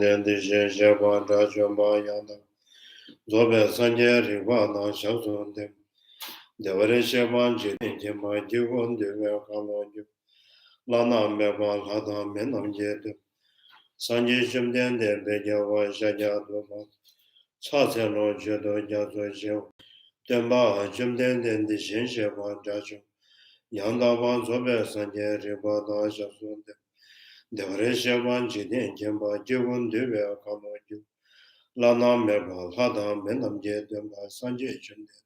den de je je ba da jom ba yang da zo be san je ri ba na xiao zong de de wa re she ban ji den je ma ji won de we ka lo ju la na me ba la da me nam je de san je shim den de be ja wa sha ja do ba cha se lo je do ja zo je den ba shim den den de shen she ba da ju yang da ba zo be san je ri ba da xiao zong de de wa re she ban ji den je ma ji won de we ka lo ju la na me ba la da me nam je de ba san je shim de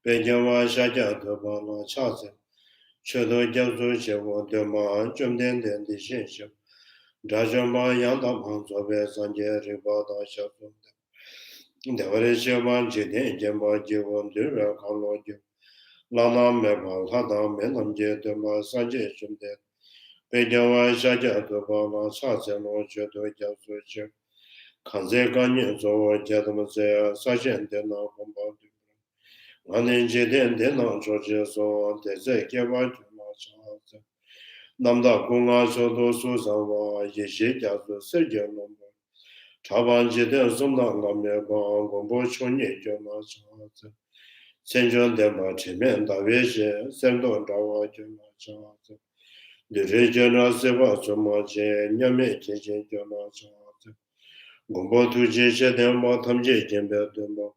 be ja wa sha ja do ba la cha se che do ja zo she wo de ma chum den den de shen she da zhen ba yang da ma zo be san je ri ba da sha zo de de wa re she ban ji den je ma ji won de we ka lo ju la na me ba la da me nam je de ma san je shim de be ja wa sha ja do ba la cha se lo che do ja zo she kan ze gan ni zo wo jia de mo ze sa xian de na hong ba de wan nen je den de na zhuo jie so de ze ge wa ju ma cha ze nam da gong a zhou du su san wa ye xie jia zu se jie lo mo cha ban ji de song da la me ba gong bo chong ye ju ma cha ze xian zhen de ma chen mian da wei xie sen dong zhao wa ju ma cha ze de zhe jie na se ba zu ma jie nian me jie jie ju ma cha ze gongbo tu jie xie dian ma tam jie jian bia dian ma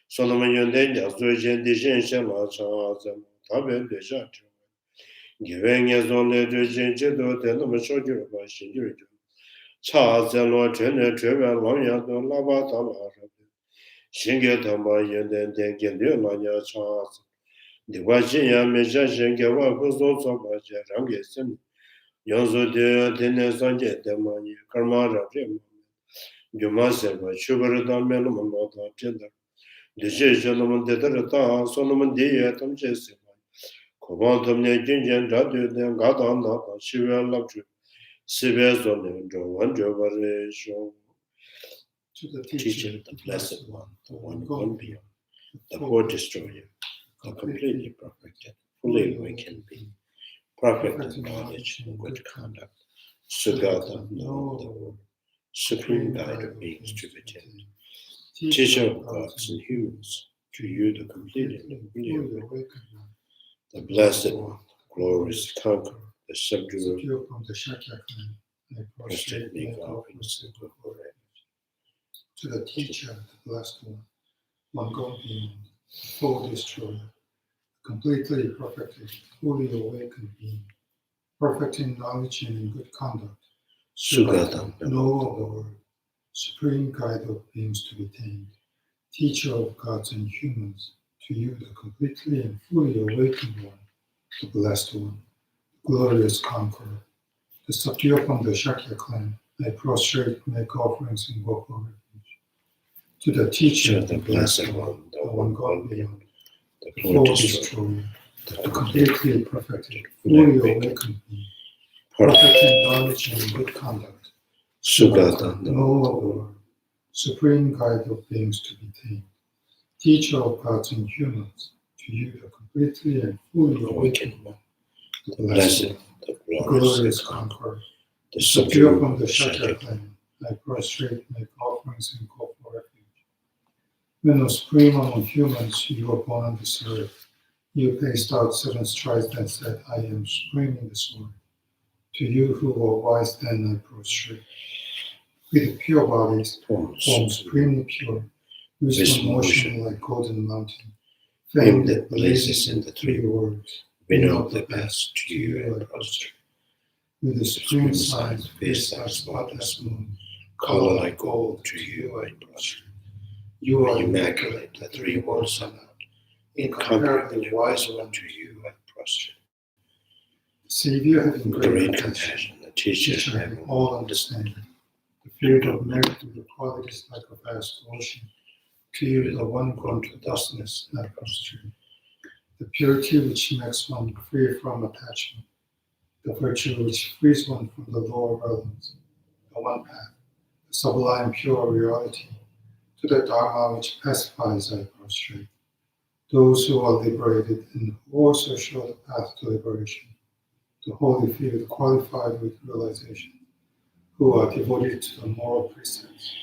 so na me yun dian jia zui jian di xian xian ma cha zhe ma ta bian de sha zhe ge wei nie zong le zhe jian jie do dian na me shou ju ba xin ju ju cha zhe luo zhen ne zhe wei lang ya do la ba ta la sha de xin ge ta ma yun dian dian gen de la ya cha zhe de wa xin ya me sha xin ge wa gu zong zong ba jie rang ge sim yang zu de de ne san jie de ma ni karma ra zhe ma Yuma Seva, Shubarada Melamata, Gender, the Jeshalam de Tarata, Solomon Dia, Tom Jessica, Kobantum Nejin, Radu, then Gadana, Shiva Lapju, Sivas on the one Jovaration. To the teacher, the blessed one, the one gone beyond, the poor destroyer, the completely perfected, fully awakened being, perfect in knowledge and good conduct, Sugata, know the world. Supreme Guide of beings to the tent, teacher of gods and humans, to you the complete and fully awakened, the blessed one, the glorious conqueror, the subduer from the Shakya clan, prostrate me offerings and good forever. To the teacher, the blessed one gone beyond, the full destroyer, completely perfected, fully awakened being, perfect in knowledge and in good conduct. Sugata, know of the world, supreme guide of beings to be tamed, teacher of gods and humans, to you the completely and fully awakened one, the blessed one, the glorious conqueror, the subduer from the Shakya clan, I prostrate, make offerings and go for refuge. To the teacher, the blessed one, the one gone beyond, the full destroyer, the completely perfected, fully awakened being, perfect in knowledge and good conduct, Sugata, know of the world, supreme guide of beings to be tamed, teacher of gods and humans, to you the completely and fully awakened one, the blessed, the glorious conqueror, the subduer from the Shakya clan, I prostrate, make offerings and call for refuge. When, O supreme among humans, you were born on this earth, you paced out 7 strides and said, I am supreme in this world. To you who were wise then I prostrate. With pure bodies, form supremely pure, wisdom motion like golden mountain, fame that blazes in the 3 words, we know the best, to you I prostrate. With the supreme signs, face our spotless moon, color like gold, to you I prostrate. You are immaculate, the 3 worlds are not, incomparably wise one, to you I prostrate. Savior having great compassion, the teacher having all understanding, the field of merit and the qualities like a vast ocean, to you the one grown to thusness, not prostrate. The purity which makes one free from attachment, the virtue which frees one from the lower realms, the one path, the sublime pure reality, to the Dharma which pacifies I prostrate. Those who are liberated and who also show the path to liberation, the holy field qualified with realization, who are devoted to the moral precepts,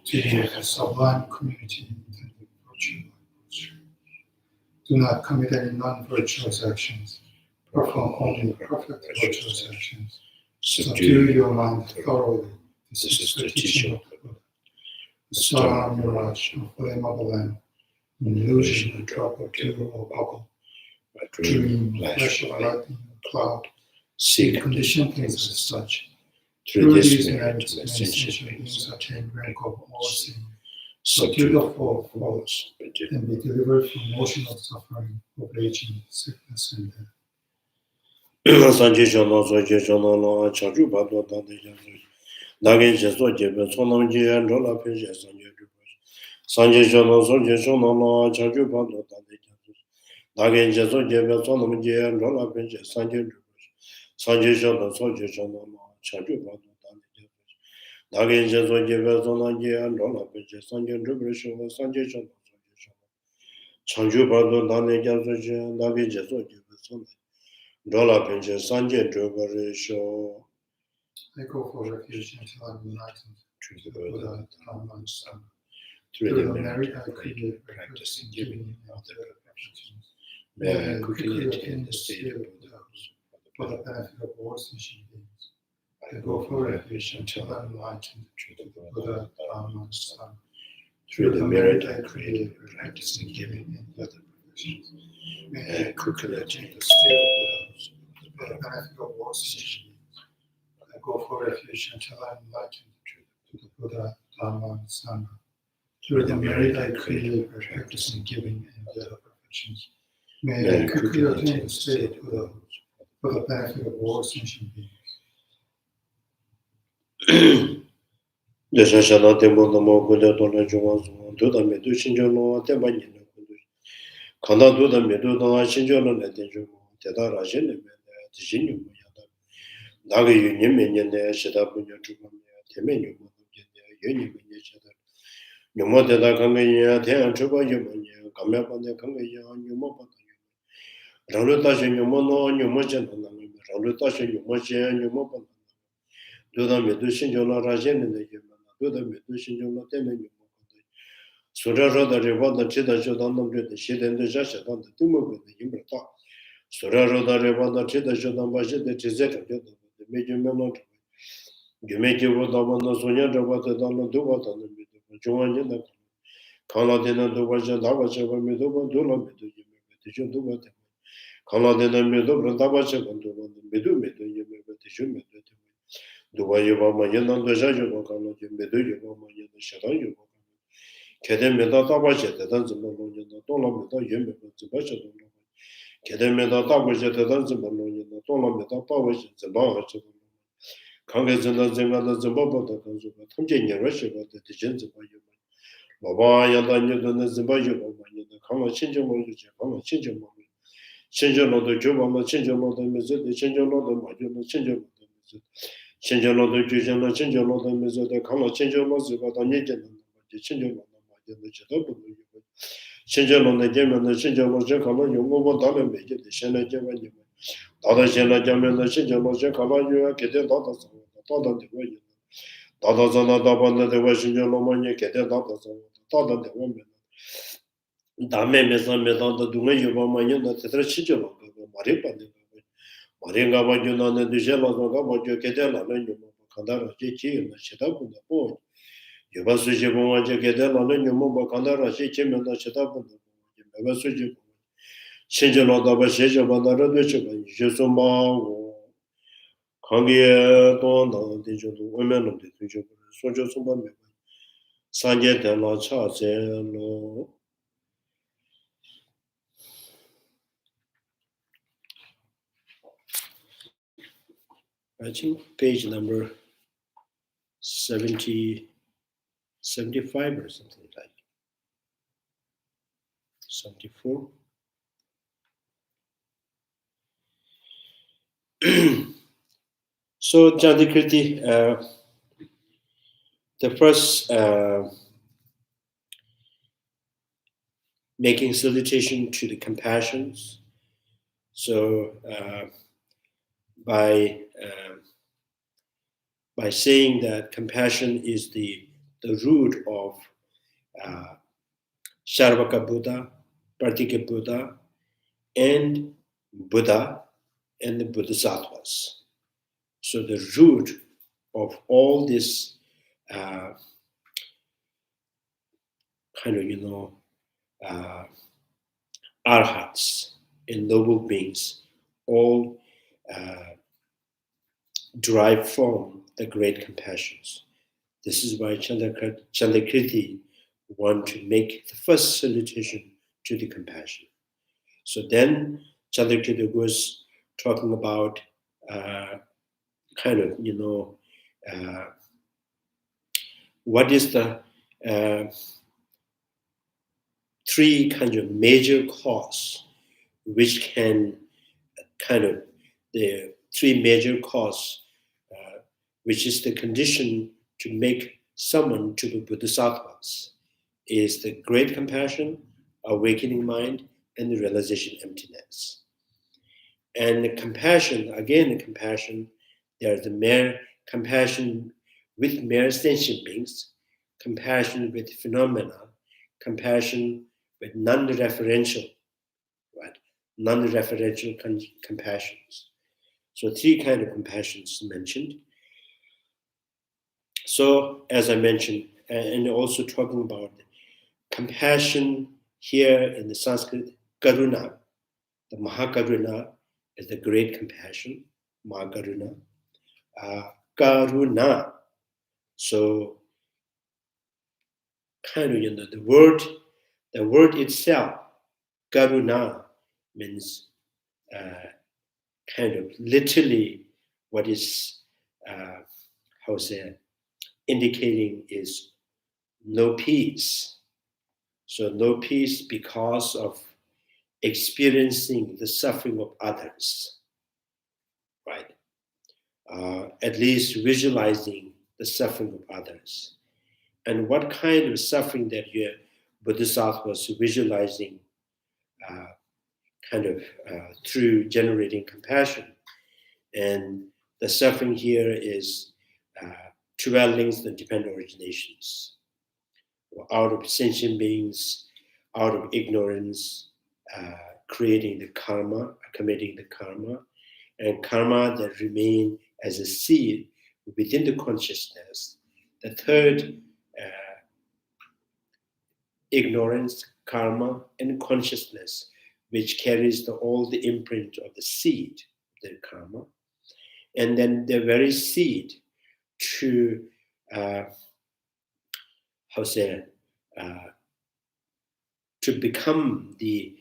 to be a sublime community intended virtue. Do not commit any non-virtuous actions. Perform only perfect virtuous actions. Subdue your mind thoroughly. This is the teaching of the Buddha. The star mirage of flammable lamp, an illusion, a drop or dew or bubble, a dream, flash of lightning, a cloud. See conditioned things as such. Through these merits, sentient beings attain rank of all-seeing. Subdue the four false, and be delivered from emotional suffering of aging, sickness, and death. Sanje Shono Soje Shono Lo Chaju Bado Dade Yasu Nage Jeso Jebe Sonam Ji Androla Peje Sanje Rupas Sanje Shono Soje Shono Lo Chaju Bado Dade Yasu Nage Jeso Jebe Sonam Ji Androla Peje Sanje Rupas Sanje Shono Soje Shono Lo Chaju Bado Dade Yasu Nage Jeso Jebe Sonam Ji Androla Peje Sanje Rupas Sanje Shono Soje Shono Chaju Bado Dade Yasu Nage Jeso Jebe Sonam Dollar pinches, Sanje Drogare show. I go for refuge until I'm enlightened Through to the Buddha, Lama Tsongkapha. Through the merit I create, practicing giving out the perfections. May I quickly attain the state of Buddhahood for the benefit of all sentient beings. I go for refuge until I'm enlightened to the Buddha, Lama Tsongkapha. Through the merit I create, practicing giving and other perfections. May I quickly attain the state of Buddhahood for the benefit of all sentient beings. I go for refuge until I am enlightened to the Buddha, Lama Tsongkapha. Through the merit I create, practicing giving and other perfections. May I quickly attain the state of Buddhahood for the benefit of all sentient beings. Geshela tembo namo Buddha Dona Juan Duda Medu Shinjolo Temba Kanda Duda Medu Dona Shinjolo Netenjo Teda Rajene Tijinu Yada Naga Union Minion Shida Bunya Trumania Temenu Union Shada Yumo Teda Kangaya Ten Truba Yumania Kamapanda Kangaya Yumopata Ralutashin Yumono Yumojan Ralutashin Yumojan Yumopan Duda Medu Shinjola Rajen in the Yumana, Duda Medu Shinjola Temenu. Sura Roda Revanda Chida Jodan, the Shid and the Jasha on the Tumu with the Yumata. Sura Roda Revanda Chida Jodan Bajet, the Chizeta, the major melody. You make you what I want to Sonia, what the Donna do what on the middle. Joan Yana Kala didn't do what Jadawacha with Midu, Dula Midu, you do what. Kala didn't middle, Bradawacha and do what the Midu, you may be the Jumit. Do I you want my Yanan the Jajo Kala, you may do you want my Yan Shadayu. Kedemeda Tabajet, the Danzimano, Tola Meta, Yemi, the Basha. Kedemeda Tabajet, the Danzimano, Tola Meta, Powers, the Bahash. Congress and the Zimba, the Zimbabwe, the Consumer, Tonjin, Russia, the Tijans of Human. Baba Yadan, the Zimbabwe, the Kama Chinjamo, Kama Chinjamo. Chinjamo, the Juba, Chinjamo, the Mizet, the Chinjamo, the Major, Chinjamo, the Mizet. Chinjamo, the Jujan, Chinjamo, the Mizet, the Kama Chinjamo, the Nijan, the Chinjamo. Chinjalo the German, the Chinjalo Jacala, you move on down and make it the Shana German. Dada Shana German, the Chinjalo Jacala, you are getting Dada, Dada the way. Dada Zana Dabana, the Washington Lomania, getting Dada, Dada the woman. Dame Mesan, the Dumay, you want my unit, the Chinjalo, Maripa. Maringa Vajuna, the Geshela, what you get there, and you Kandara, Chichi, and the Shetapu, the boy. You must switch your one get on your mobile Kandara, she came and shut up. You never switch it. Change a lot of a shade of another bishop, Jesoma, Kangia, Donna, the women of the future, Soja Sumba, Sanjay and La Charles, I think page number 75 or something like 74. So Chandrakirti, the first making salutation to the compassions. So by by saying that compassion is the root of Sharvaka Buddha, Partika Buddha, and Buddha and the Bodhisattvas. So the root of all this arhats and noble beings all derive from the great compassions. This is why Chandrakirti want to make the first salutation to the compassion. So then Chandrakirti goes talking about what is the three kinds of major cause which can the three major cause which is the condition to make someone to be bodhisattvas is the great compassion, awakening mind, and the realization emptiness. And the compassion, there's the mere compassion with mere sentient beings, compassion with phenomena, compassion with non-referential, right? Non-referential compassions. So three kinds of compassions mentioned. So as I mentioned, and also talking about compassion here in the Sanskrit, Karuna, the Mahakaruna is the great compassion, Mahakaruna. Karuna, so the word itself, Karuna, means literally what is indicating is no peace. So no peace because of experiencing the suffering of others, right? At least visualizing the suffering of others. And what kind of suffering that your Bodhisattva was visualizing through generating compassion. And the suffering here is 12 links and dependent originations. Out of sentient beings, out of ignorance, creating the karma, committing the karma, and karma that remain as a seed within the consciousness. The third, ignorance, karma, and consciousness, which carries all the imprint of the seed, the karma. And then the very seed to to become the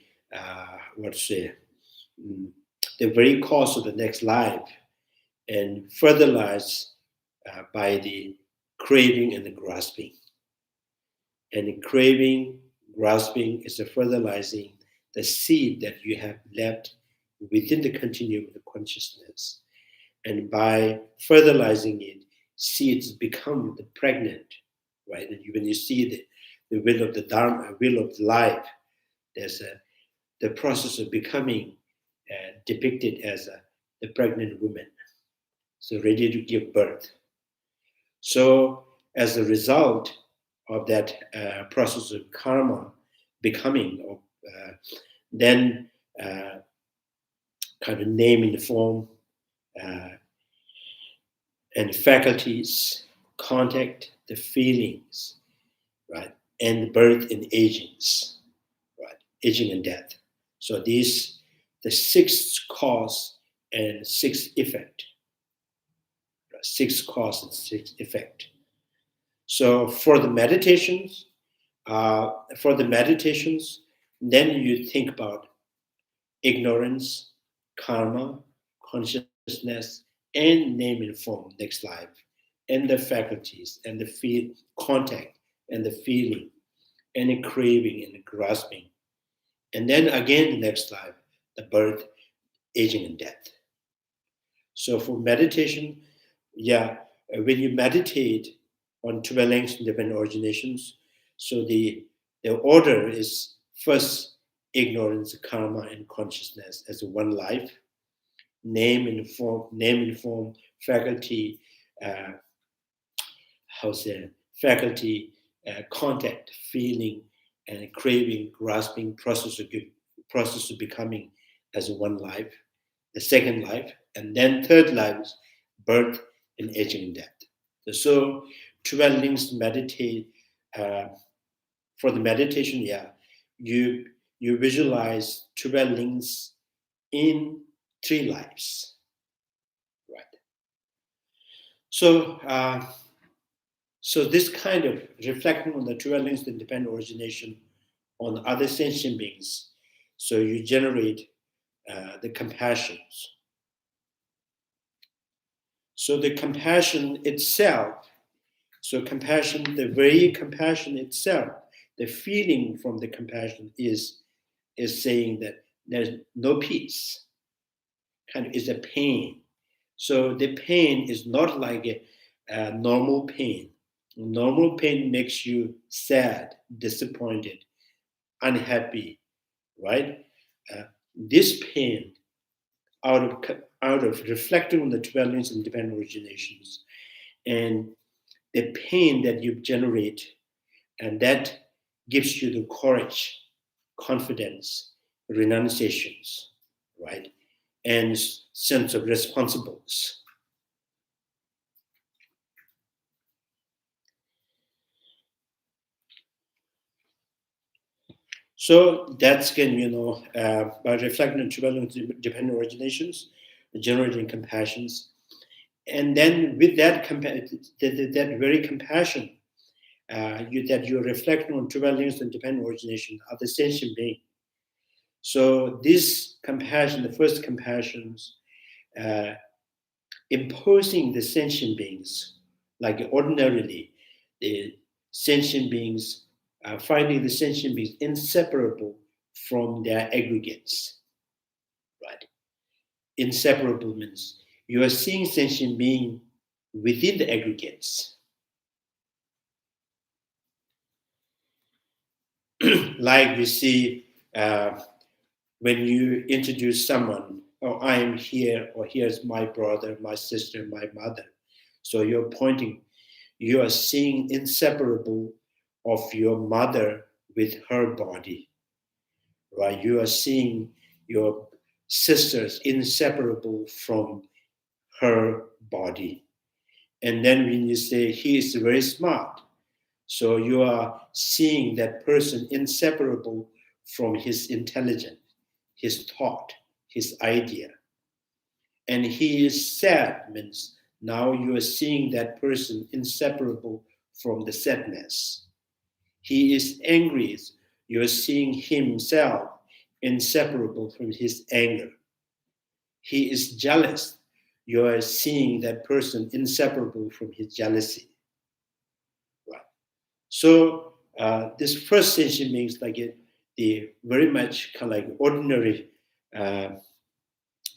the very cause of the next life, and fertilized by the craving and the grasping. And the craving, grasping is the fertilizing the seed that you have left within the continuum of the consciousness. And by fertilizing it, seeds become the pregnant, right? And when you see the will of the Dharma, will of life, there's the process of becoming depicted as the pregnant woman, so ready to give birth. So as a result of that process of karma becoming, then name in the form and faculties, contact, the feelings, right, and birth and agings, right, aging and death. So these, the sixth cause and sixth effect, right? Sixth cause and sixth effect. So for the meditations, then you think about ignorance, karma, consciousness, and name and form, next life, and the faculties, and the contact, and the feeling, and the craving, and the grasping. And then again, the next life, the birth, aging, and death. So for meditation, when you meditate on 12 links and different originations, so the order is first ignorance, karma, and consciousness as one life, name and form, faculty, faculty, contact, feeling, and craving, grasping, process of becoming as one life, the second life, and then third life, birth and aging and death. So 12 links meditate. For the meditation, you visualize 12 links in 3 lives, right? So, so this kind of reflecting on the 12 links of independent origination on other sentient beings, so you generate the compassions. So the compassion itself, the very compassion itself, the feeling from the compassion is saying that there's no peace, kind of is a pain. So the pain is not like a normal pain. Normal pain makes you sad, disappointed, unhappy, right? This pain, out of reflecting on the 12 links of independent originations, and the pain that you generate, and that gives you the courage, confidence, renunciations, right? And sense of responsibility. So that's again, by reflecting on 12 dependent originations, generating compassions, and then with that that very compassion, that you're reflecting on 12 links and dependent origination of the sentient being. So this compassion, the first compassions, imposing the sentient beings, like ordinarily, the sentient beings, finding the sentient beings inseparable from their aggregates, right? Inseparable means you are seeing sentient being within the aggregates. Like we see when you introduce someone, oh, I am here, or here's my brother, my sister, my mother. So you're pointing, you are seeing inseparable of your mother with her body, right? You are seeing your sisters inseparable from her body. And then when you say he is very smart, so you are seeing that person inseparable from his intelligence, his thought, his idea. And he is sad means now you are seeing that person inseparable from the sadness. He is angry, you are seeing himself inseparable from his anger. He is jealous, you are seeing that person inseparable from his jealousy. Right. So this first sentient means like the very much kind of like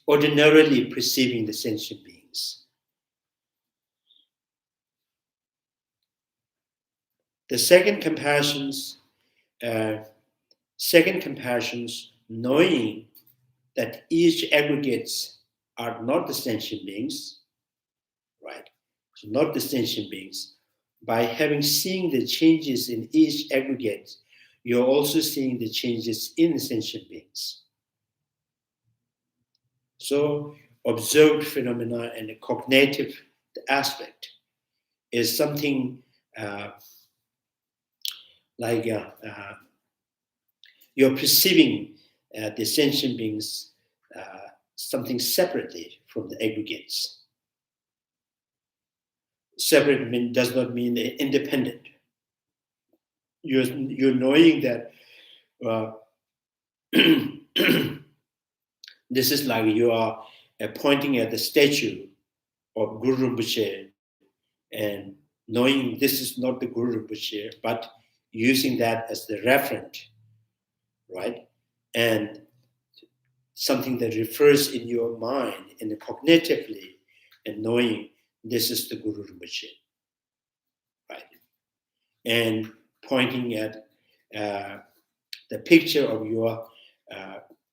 ordinarily perceiving the sentient beings. The second compassions, knowing that each aggregates are not the sentient beings, right? So not the sentient beings. By having seen the changes in each aggregate, you're also seeing the changes in the sentient beings. So observed phenomena and the cognitive aspect is something like you're perceiving the sentient beings something separately from the aggregates. Separate does not mean independent. You're knowing that this is like you are pointing at the statue of Guru Rinpoche and knowing this is not the Guru Rinpoche, but using that as the referent, right? And something that refers in your mind and cognitively, and knowing this is the Guru Rinpoche, right? And pointing at the picture of your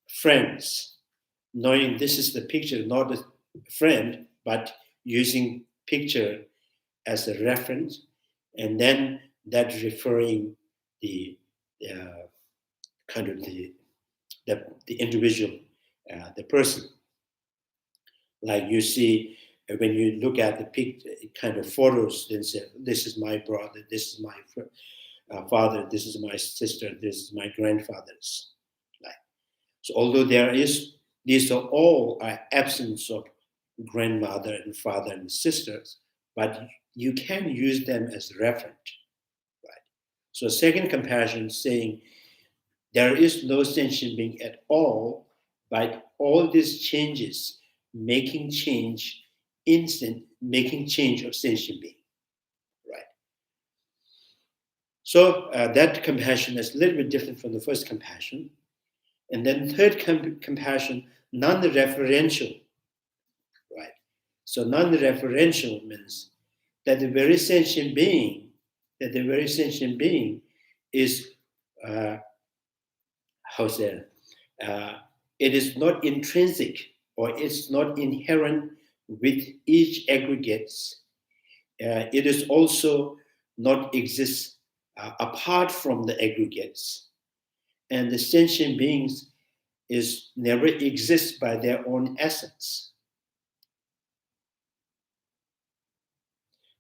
friends, knowing this is the picture, not a friend, but using picture as a reference and then that referring the kind of the individual, the person. Like you see when you look at the kind of photos, then say, this is my brother, this is my father, this is my sister, this is my grandfathers. Like, so although these are all absence of grandmother and father and sisters, but you can use them as referent. Right? So second compassion saying there is no sentient being at all, but all these changes making change of sentient being. Right? So that compassion is a little bit different from the first compassion. And then third compassion, non-referential. Right? So non-referential means that the very sentient being is it is not intrinsic or it's not inherent with each aggregates. It is also not exists apart from the aggregates. And the sentient beings is never exist by their own essence.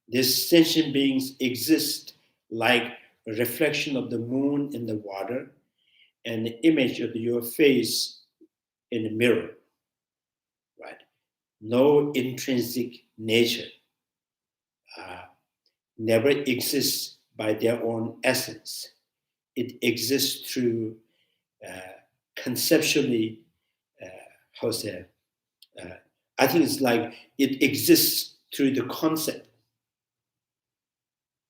These sentient beings exist like a reflection of the moon in the water and the image of your face in the mirror, right? No intrinsic nature never exists by their own essence. It exists through conceptually, I think it's like it exists through the concept.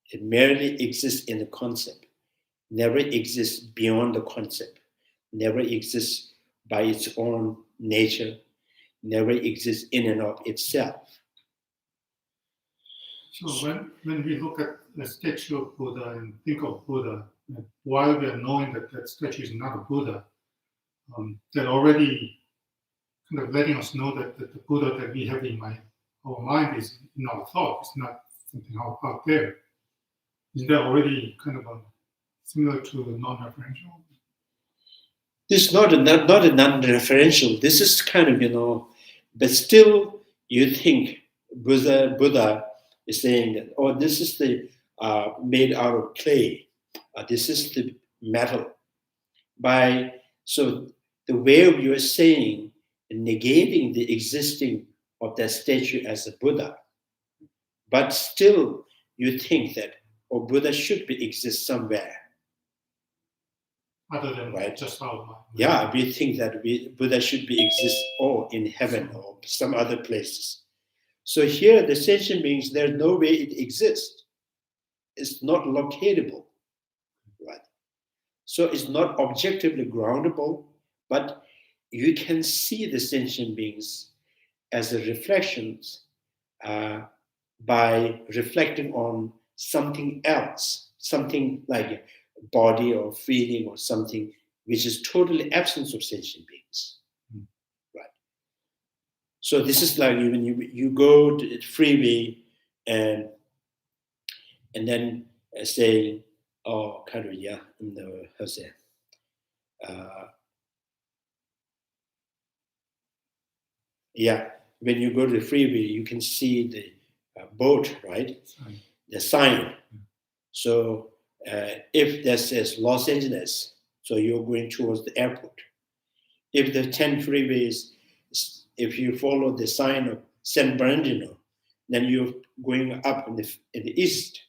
It merely exists in the concept, never exists beyond the concept, never exists by its own nature, never exists in and of itself. So when we look at the statue of Buddha and think of Buddha, while we are knowing that that statue is not a Buddha, that already kind of letting us know that the Buddha that we have in our mind is in our thought. It's not something out there. Is that already kind of similar to non-referential? This is not a non-referential. This is kind of, but still you think Buddha is saying that, oh, this is the made out of clay. This is the metal. So the way you are saying, negating the existing of that statue as a Buddha, but still you think that, oh, Buddha should exist somewhere. Other than right? Just our mind. Yeah, we think that Buddha should exist in heaven or some other places. So here, the sentient beings, there's no way it exists. It's not locatable, right? So it's not objectively groundable, but you can see the sentient beings as a reflections by reflecting on something else, something like a body or feeling or something which is totally absence of sentient beings. Right? So this is like when you go to the freeway and then say, oh, kind of, yeah, no, how's that? Yeah, when you go to the freeway, you can see the boat, right? The sign. So if that says Los Angeles, so you're going towards the airport. If the 10 freeways, if you follow the sign of San Bernardino, then you're going up in the east.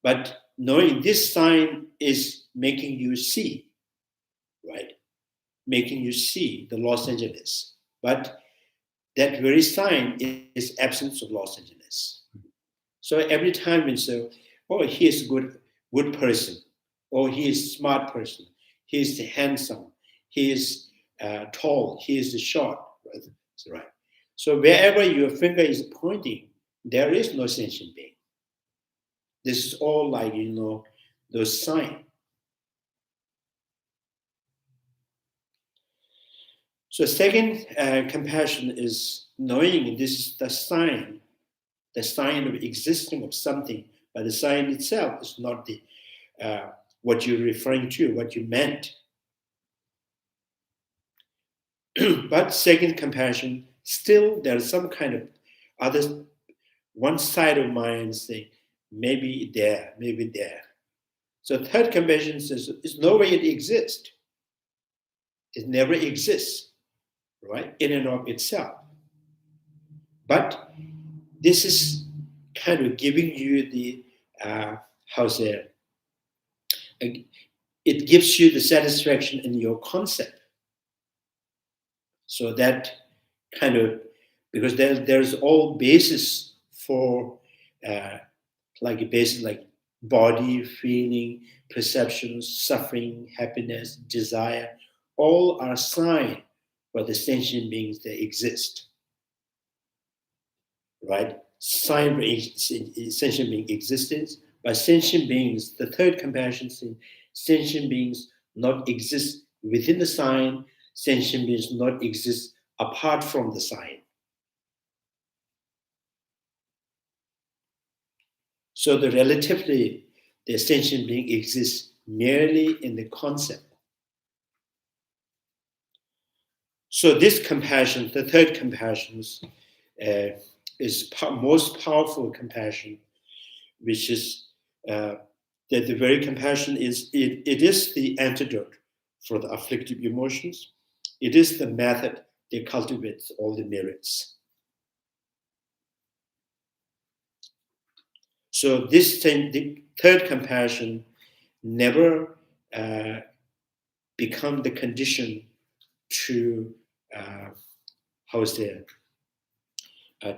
But knowing this sign is making you see, right? Making you see the Los Angeles. But that very sign is absence of Los Angeles. So every time we say, oh, he is a good person, or he is a smart person, he is handsome, he is tall, he is short, right? So wherever your finger is pointing, there is no sentient being. This is all like, those signs. So second compassion is knowing this is the sign of existing of something, but the sign itself is not the what you're referring to, what you meant. But second compassion, still there's some kind of other, one side of mind saying, maybe there, maybe there. So third compassion says, it's no way it exists. It never exists, right, in and of itself. But this is kind of giving you the, it gives you the satisfaction in your concept. So that kind of, because there's all basis for like a basis like body, feeling, perceptions, suffering, happiness, desire, all are sign for the sentient beings that exist. Right? Sign for sentient being existence. By sentient beings, the third compassion says sentient beings not exist within the sign, sentient beings not exist apart from the sign. So the relatively, the sentient being exists merely in the concept. So this compassion, the third compassion, is most powerful compassion, which is that the very compassion is, it is the antidote for the afflictive emotions. It is the method that cultivates all the merits. So this thing, the third compassion never become the condition to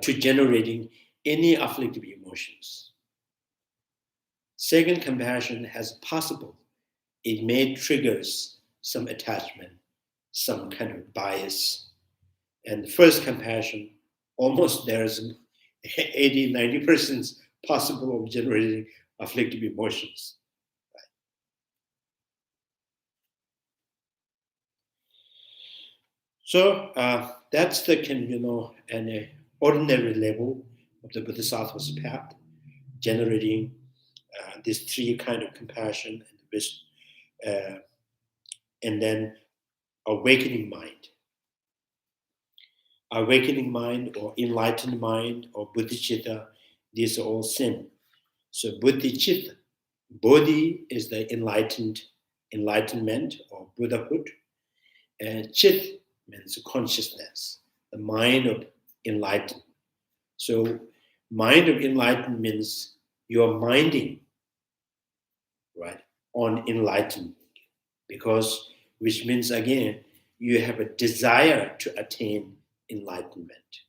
to generating any afflictive emotions. Second compassion has possible. It may triggers some attachment, some kind of bias. And first compassion, almost there's 80-90% possible of generating afflictive emotions. Right? So that's the an ordinary level of the Bodhisattva's path, generating these three kind of compassion and then awakening mind. Awakening mind or enlightened mind or bodhicitta, these are all same. So bodhicitta, bodhi is the enlightenment or Buddhahood, and chit means consciousness, the mind of enlightened. So mind of enlightened means you're minding, right, on enlightenment, because which means again you have a desire to attain enlightenment,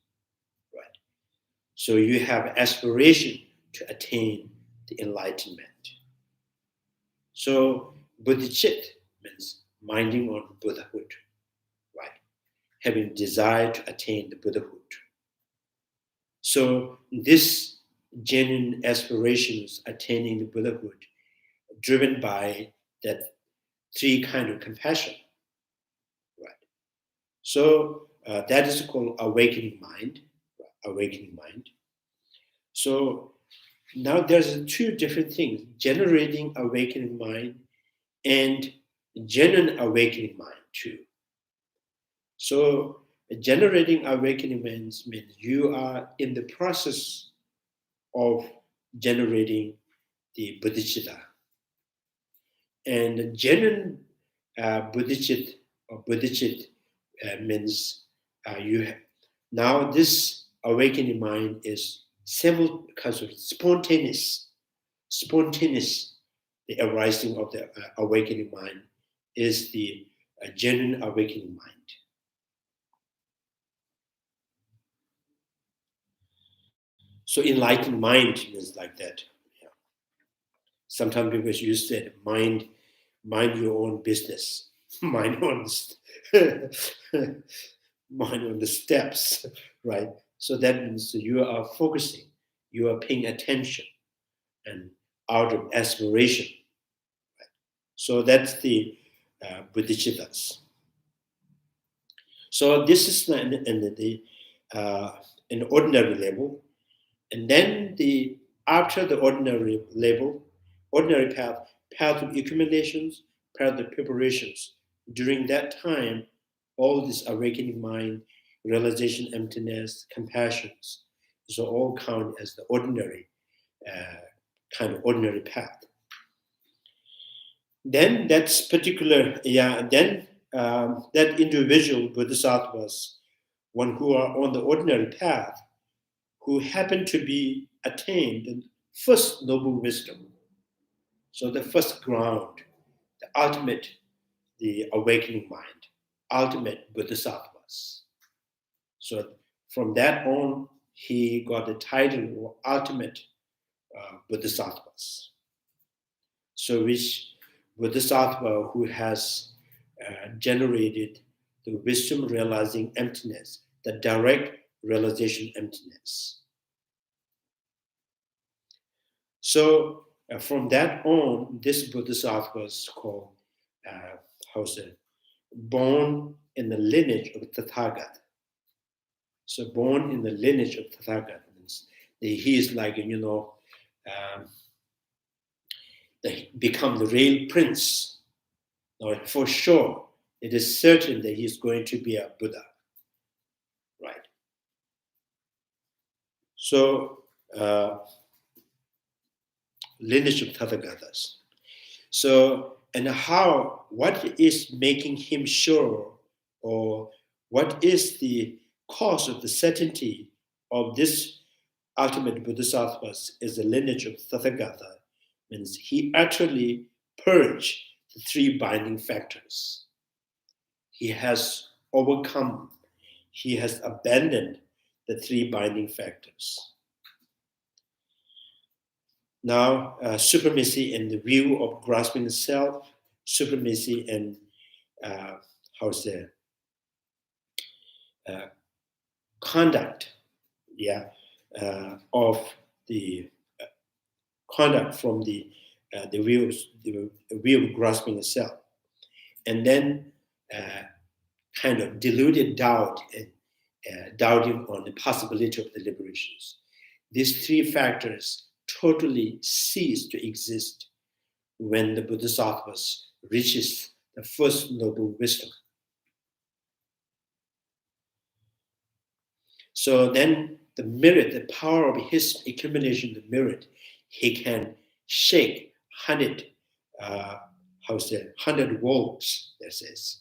right? So you have aspiration to attain the enlightenment. So bodhicitta means minding on Buddhahood, right? Having desire to attain the Buddhahood. So this genuine aspirations attaining the Buddhahood, driven by that three kind of compassion, right? So that is called awakening mind, awakening mind. So now there's two different things: generating awakening mind and genuine awakening mind too. So generating awakening means you are in the process of generating the bodhicitta. And genuine bodhicitta or bodhicitta means you have, now this awakening mind is several kinds of spontaneous, the arising of the awakening mind is the genuine awakening mind. So enlightened mind is like that. Yeah. Sometimes people use that mind your own business, mind on the steps, right? So that means you are focusing, you are paying attention, and out of aspiration. Right? So that's the bodhicittas. So this is an ordinary level, and then the after the ordinary label, ordinary path, path of accumulations, path of preparations. During that time, all this awakening mind, realization, emptiness, compassions, so all count as the ordinary kind of ordinary path. Then that's particular, then that individual bodhisattvas, one who are on the ordinary path, who happen to be attained in first noble wisdom. So the first ground, the ultimate, the awakening mind, ultimate bodhisattvas. So from that on, he got the title of ultimate bodhisattvas. So which bodhisattva who has generated the wisdom realizing emptiness, the direct realization emptiness. So from that on, this bodhisattva is called, born in the lineage of Tathagata. So born in the lineage of Tathagata means he is like, they become the real prince. Now, for sure, it is certain that he is going to be a Buddha, right? So, lineage of Tathagatas. So, and what is making him sure, or what is the cause of the certainty of this ultimate bodhisattva is the lineage of Tathagata, means he actually purged the three binding factors. He has overcome, he has abandoned the three binding factors. Now, supremacy in the view of grasping the self, supremacy in, conduct, of the conduct from the view of grasping the self, and then kind of deluded doubt and doubting on the possibility of the liberations. These three factors totally cease to exist when the Bodhisattva reaches the first noble wisdom. So then the merit, the power of his accumulation, the merit, he can shake 100 wolves, that says.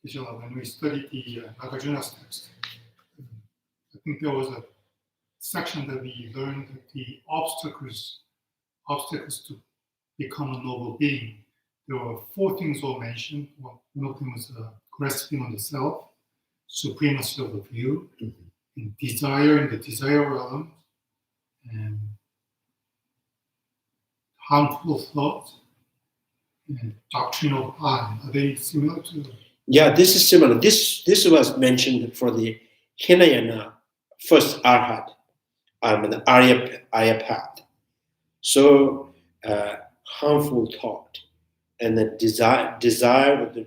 Geshela, when we studied the Nagarjuna's text, I think there was a section that we learned that the obstacles to become a noble being. There were 4 things were mentioned. One of them was grasping on the self, supremacy of the view, and desire in the desire realm, and harmful thoughts, and doctrine of I. Are they similar to? Yeah, this is similar. This was mentioned for the Hinayana first Arhat, the Arya path. So harmful thought and the desire of the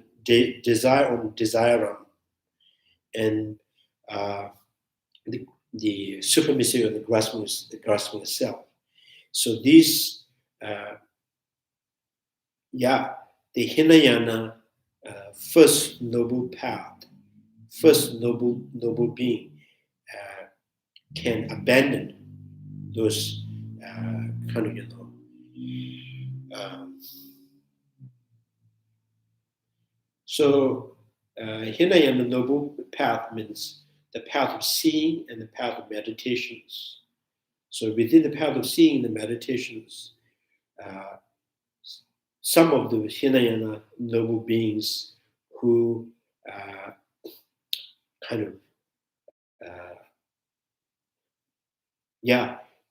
desire on desire, and the supremacy of the grasping of self. So these, the Hinayana first noble path, first noble being can abandon those so Hinayana noble path means the path of seeing and the path of meditations. So within the path of seeing and the meditations, some of the Hinayana noble beings who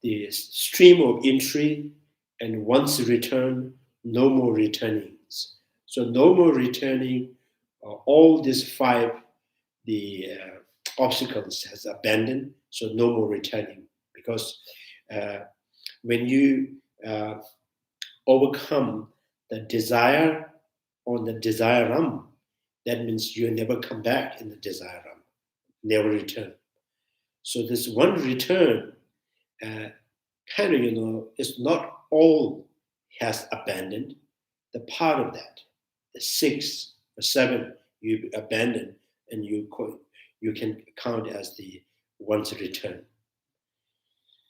the stream of entry, and once return, no more returnings. So no more returning. All these 5, the obstacles has abandoned. So no more returning, because when you overcome the desire on the desire realm, that means you never come back in the desire realm, never return. So this one return, kind of, it's not all has abandoned. The part of that, the 6 or 7 you abandon, and you can count as the one's return.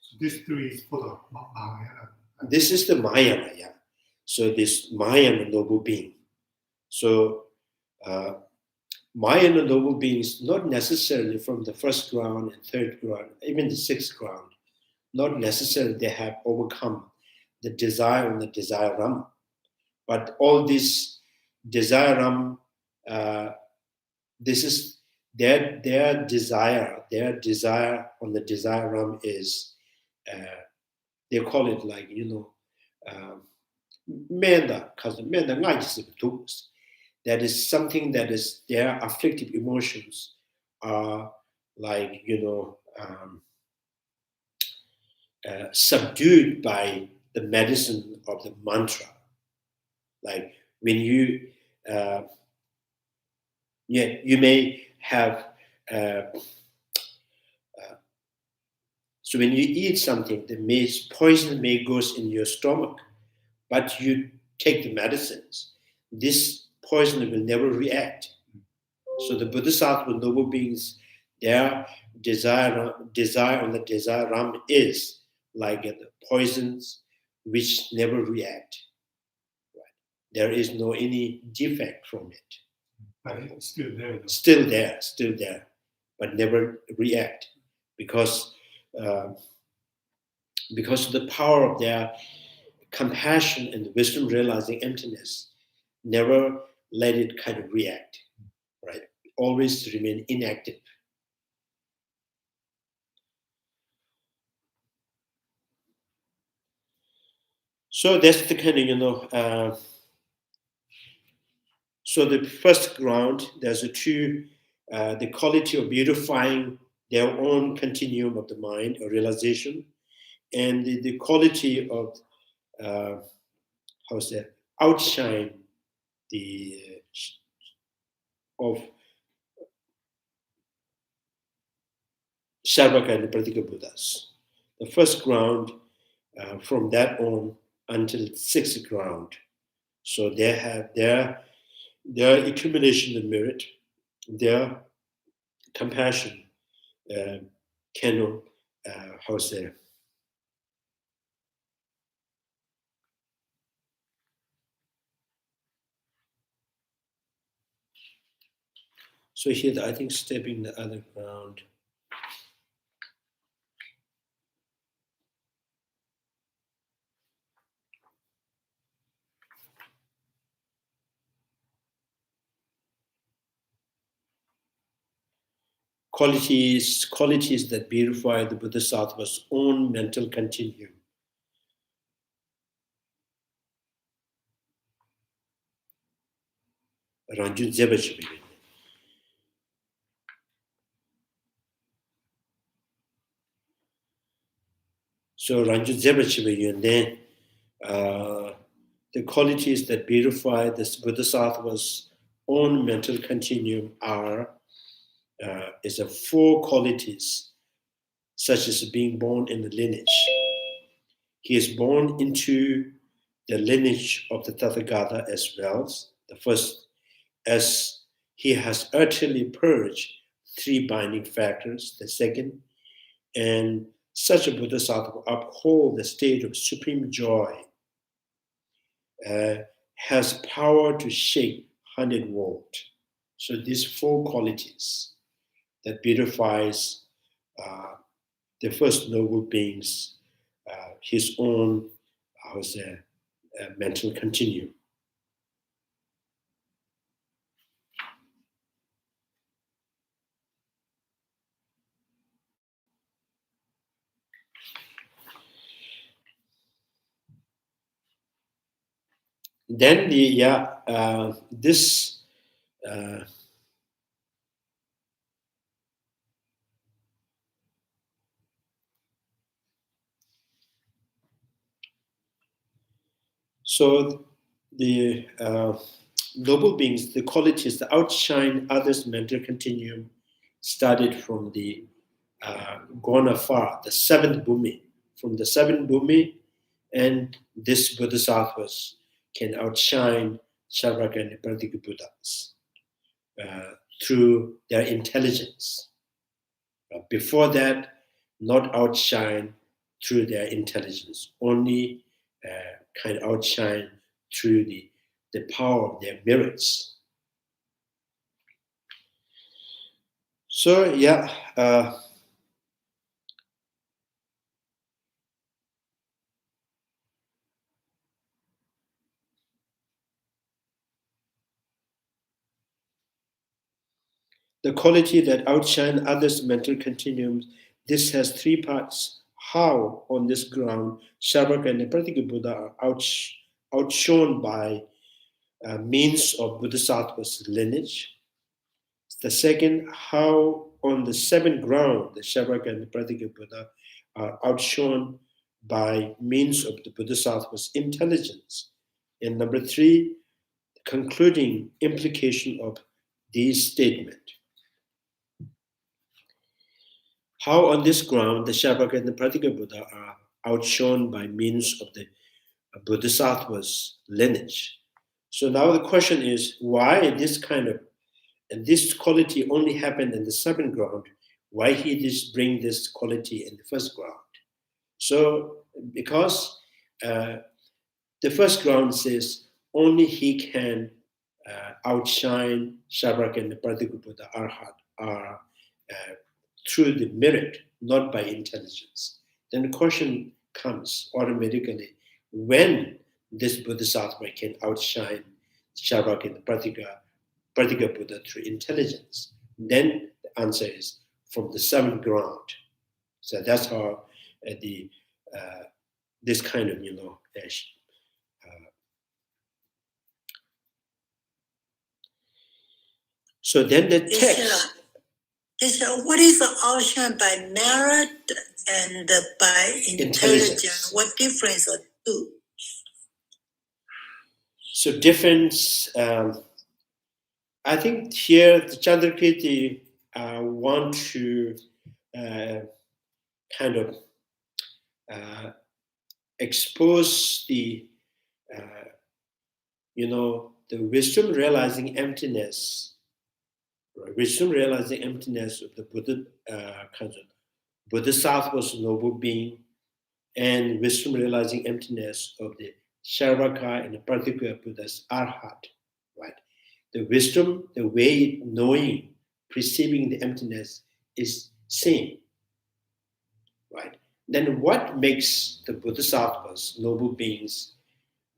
So this 3 is for the Mahayana. This is the Mahayana, yeah. So this Mahayana noble being. So Mahayana noble beings, not necessarily from the first ground and third ground, even the 6th ground, not necessarily they have overcome the desire and the desire realm. But all this desire realm, this is their desire. Their desire on the desire realm is, they call it like, menda, because menda that is something that is their afflictive emotions are like, subdued by the medicine of the mantra. Like when you, you may have, so when you eat something, the poison may goes in your stomach, but you take the medicines. This poison will never react. So the Bodhisattva noble beings, their desire on the desire realm is like the poisons which never react. Right? There is no any defect from it. But it's still there. Though. Still there, but never react because of the power of their compassion and wisdom realizing emptiness. Never let it kind of react, right? Always remain inactive. So that's the kind of, so the first ground, there's the quality of beautifying their own continuum of the mind or realization, and the quality of, outshine of Sarvaka and the Pratika Buddhas. The first ground, from that on until 6th ground. So they have their accumulation of merit, their compassion, so here I think stepping the other ground. Qualities that beautify the Bodhisattva's own mental continuum. Ranju Zebachibi. So Ranju Zebachibi, and then the qualities that beautify this Bodhisattva's own mental continuum is 4 qualities, such as being born in the lineage. He is born into the lineage of the Tathagata as well. The first, as he has utterly purged 3 binding factors. The second, and such a Bodhisattva uphold the state of supreme joy, has power to shake 100 world. So these 4 qualities that beautifies the first noble being's his own mental continuum. Then this so the noble beings, the qualities that outshine others' mental continuum, started from the gone afar, the seventh bhumi. From the seventh bhumi, and this Bodhisattvas can outshine Shavaka and Pratika Buddhas through their intelligence. Before that, not outshine through their intelligence, only kind of outshine through the power of their merits. So, yeah. The quality that outshine others' mental continuums, this has three parts. How, on this ground, Shavaka and Pratika Buddha are outshone by means of Bodhisattva's lineage. The second, how on the seventh ground, the Shavaka and the Pratika Buddha are outshone by means of the Bodhisattva's intelligence. And number three, the concluding implication of these statements. How on this ground the Shavaka and the Pratika Buddha are outshone by means of the Bodhisattva's lineage. So now the question is, why this kind of, and this quality only happened in the seventh ground, why he just bring this quality in the first ground? So because the first ground says only he can outshine Shavaka and the Pratika Buddha Arhat through the merit, not by intelligence. Then the question comes automatically, when this Bodhisattva can outshine Shavaka and the Pratika Buddha through intelligence? Then the answer is from the seventh ground. So that's how this kind of, so then the text. What is the outshine by merit and by intelligence? What difference are two? So difference, I think here the Chandrakirti want to kind of expose the, the wisdom realizing emptiness. Wisdom realizing emptiness of the Buddha concept, Bodhisattva's noble being, and wisdom realizing emptiness of the Shavaka and the particular Buddha's Arhat, right? The wisdom, the way knowing, perceiving the emptiness is same, right? Then what makes the Bodhisattvas, noble beings,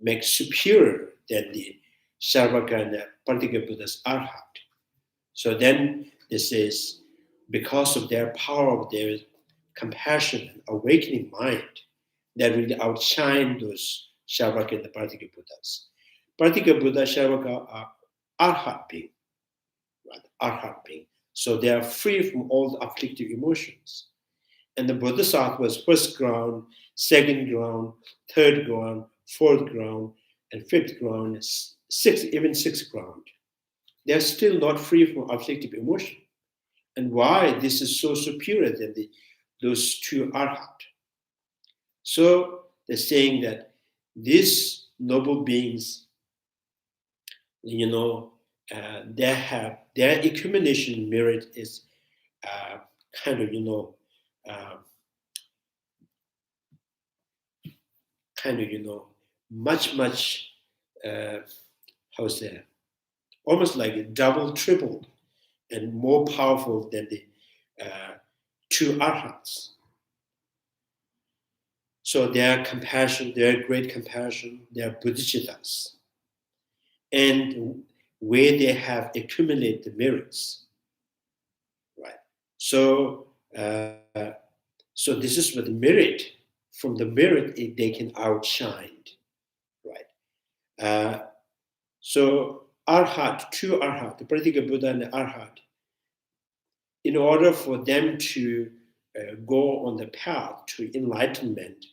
make superior than the Shavaka and the particular Buddha's Arhat? So then this is because of their power of their compassion and awakening mind that really outshine those Shavaka and the Pratika Buddhas. Pratika Buddha, Shavaka are Arhat being, right? Arhat being. So they are free from all the afflictive emotions. And the Bodhisattva's first ground, second ground, third ground, fourth ground, and fifth ground, sixth ground. They are still not free from afflictive emotion. And why this is so superior than those two Arhat? So they're saying that these noble beings, they have their accumulation merit is much almost like a double, triple, and more powerful than the two Arhats. So their compassion, their great compassion, their bodhisattvas, and where they have accumulated the merits, right? So, so this is what the merit. From the merit, they can outshine, right? So Arhat, two Arhat, the Pratika Buddha and the Arhat, in order for them to go on the path to enlightenment,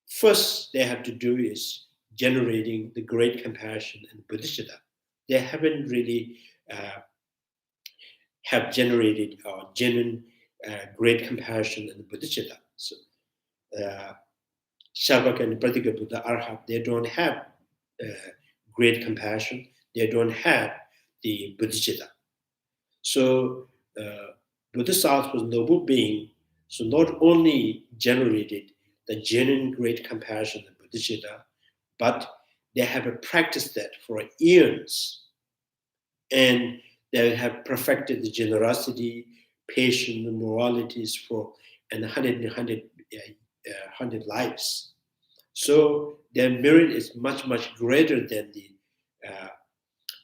first they have to do is generating the great compassion and bodhisattva. They haven't really have generated genuine great compassion and bodhicitta. So, Shavaka and Pratika Buddha Arhat, they don't have great compassion, they don't have the bodhicitta. So, Bodhisattva was noble being, so not only generated the genuine great compassion and bodhicitta, but they have practiced that for eons, and they have perfected the generosity, patience, and moralities for 100 lives. So their merit is much, much greater than the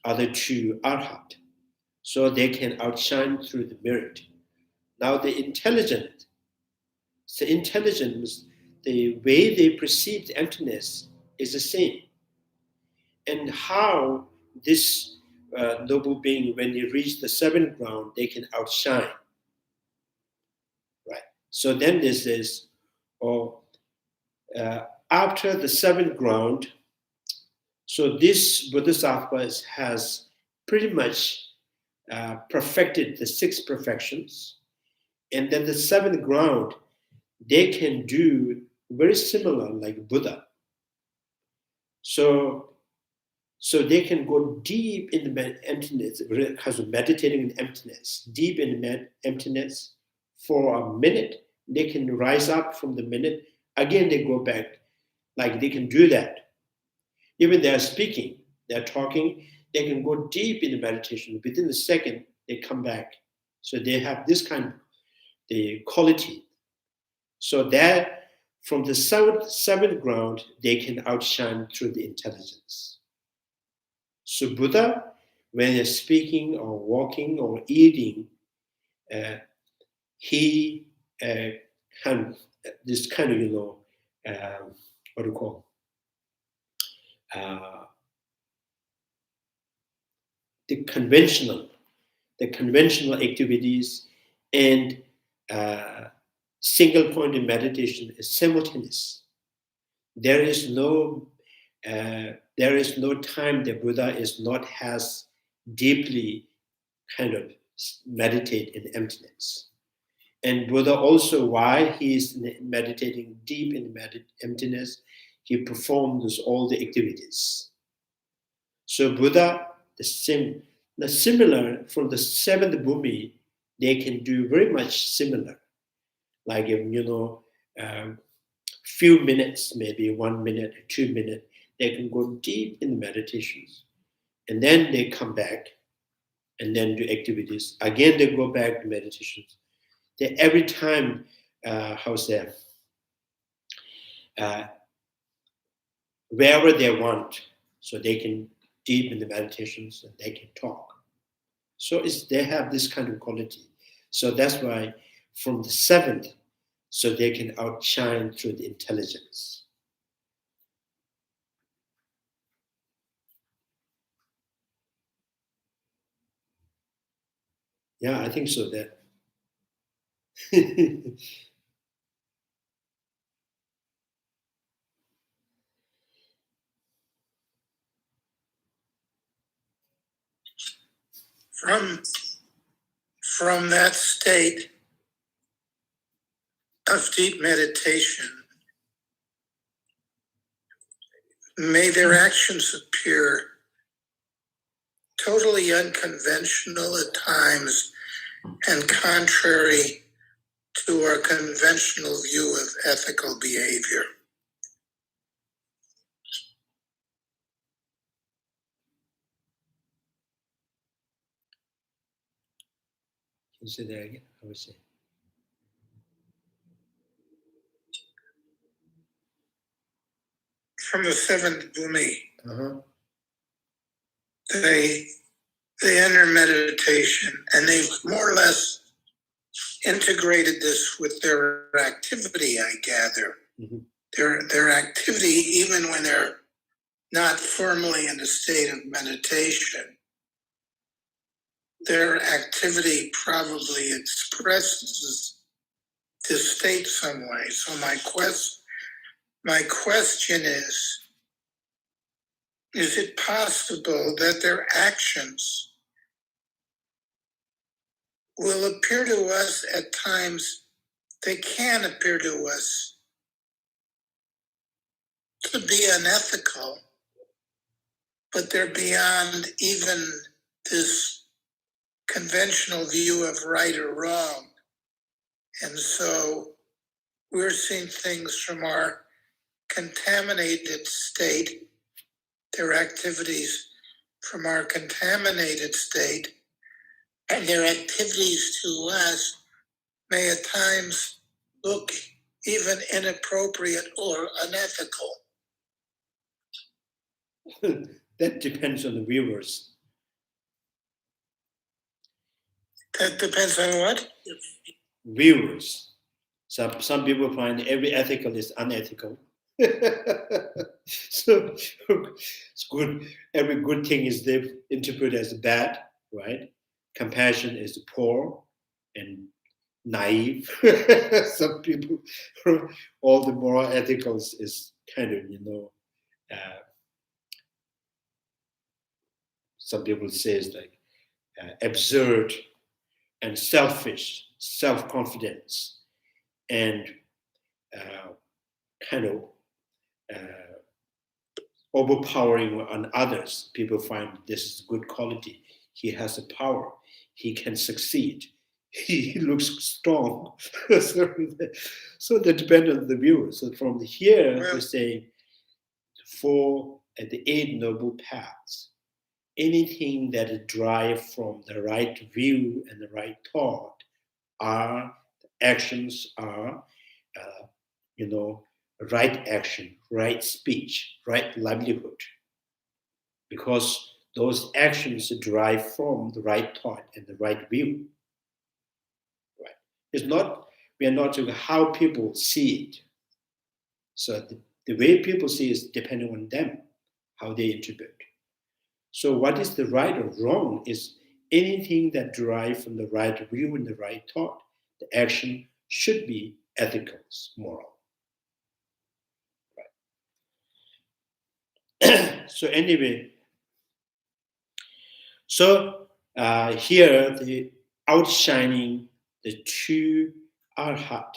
other two arhat. So they can outshine through the merit. Now the intelligence, the way they perceive the emptiness is the same. And how this noble being, when they reach the seventh ground, they can outshine. Right. So then this is, after the seventh ground, so this Bodhisattva has pretty much perfected the 6 perfections. And then the seventh ground, they can do very similar like Buddha. So they can go deep in the emptiness, because of meditating in emptiness, deep in the emptiness for a minute. They can rise up from the minute. Again, they go back. Like they can do that. Even they are speaking, they're talking, they can go deep in the meditation. Within a second, they come back. So they have this kind of the quality. So that from the seventh ground, they can outshine through the intelligence. So Buddha, when he's speaking or walking or eating, he kind of this kind of, what do you call the conventional activities and single point in meditation is simultaneous. There is no time that Buddha has deeply kind of meditate in emptiness. And Buddha also, while he is meditating deep in emptiness, he performs all the activities. So Buddha, the similar from the 7th bhumi, they can do very much similar. Like, few minutes, maybe 1 minute, 2 minutes, they can go deep in the meditations. And then they come back and then do activities. Again, they go back to meditations. They every time, wherever they want, so they can deep in the meditations and they can talk. So they have this kind of quality. So that's why from the 7th, so they can outshine through the intelligence. Yeah, I think so. That from that state of deep meditation, may their actions appear totally unconventional at times and contrary to our conventional view of ethical behavior. Can you say that again? I would say. From the 7th bhumi, Uh-huh. they enter meditation and they've more or less integrated this with their activity, I gather. Mm-hmm. Their activity, even when they're not formally in a state of meditation, their activity probably expresses this state some way. So my question is it possible that their actions will appear to us at times, they can appear to us to be unethical, but they're beyond even this conventional view of right or wrong. And so we're seeing things from our contaminated state, their activities from our contaminated state, and their activities to us may at times look even inappropriate or unethical. That depends on the viewers. That depends on what? Viewers. Some people find every ethical is unethical. So it's good. Every good thing is they interpret as bad, right? Compassion is poor and naive. Some people, all the moral ethicals is kind of, some people say it's like absurd and selfish, self-confidence, and kind of overpowering on others. People find this is good quality. He has the power. He can succeed. He looks strong. So that depends on the viewer. So from here, we say for the 8 noble paths, anything that is derived from the right view and the right thought are actions are, right action, right speech, right livelihood, because those actions derive from the right thought and the right view. Right? It's not, we are not talking how people see it. So the way people see it is depending on them, how they interpret. So what is the right or wrong is anything that derives from the right view and the right thought. The action should be ethical, moral. Right. So anyway, so here the outshining the 2 arhat,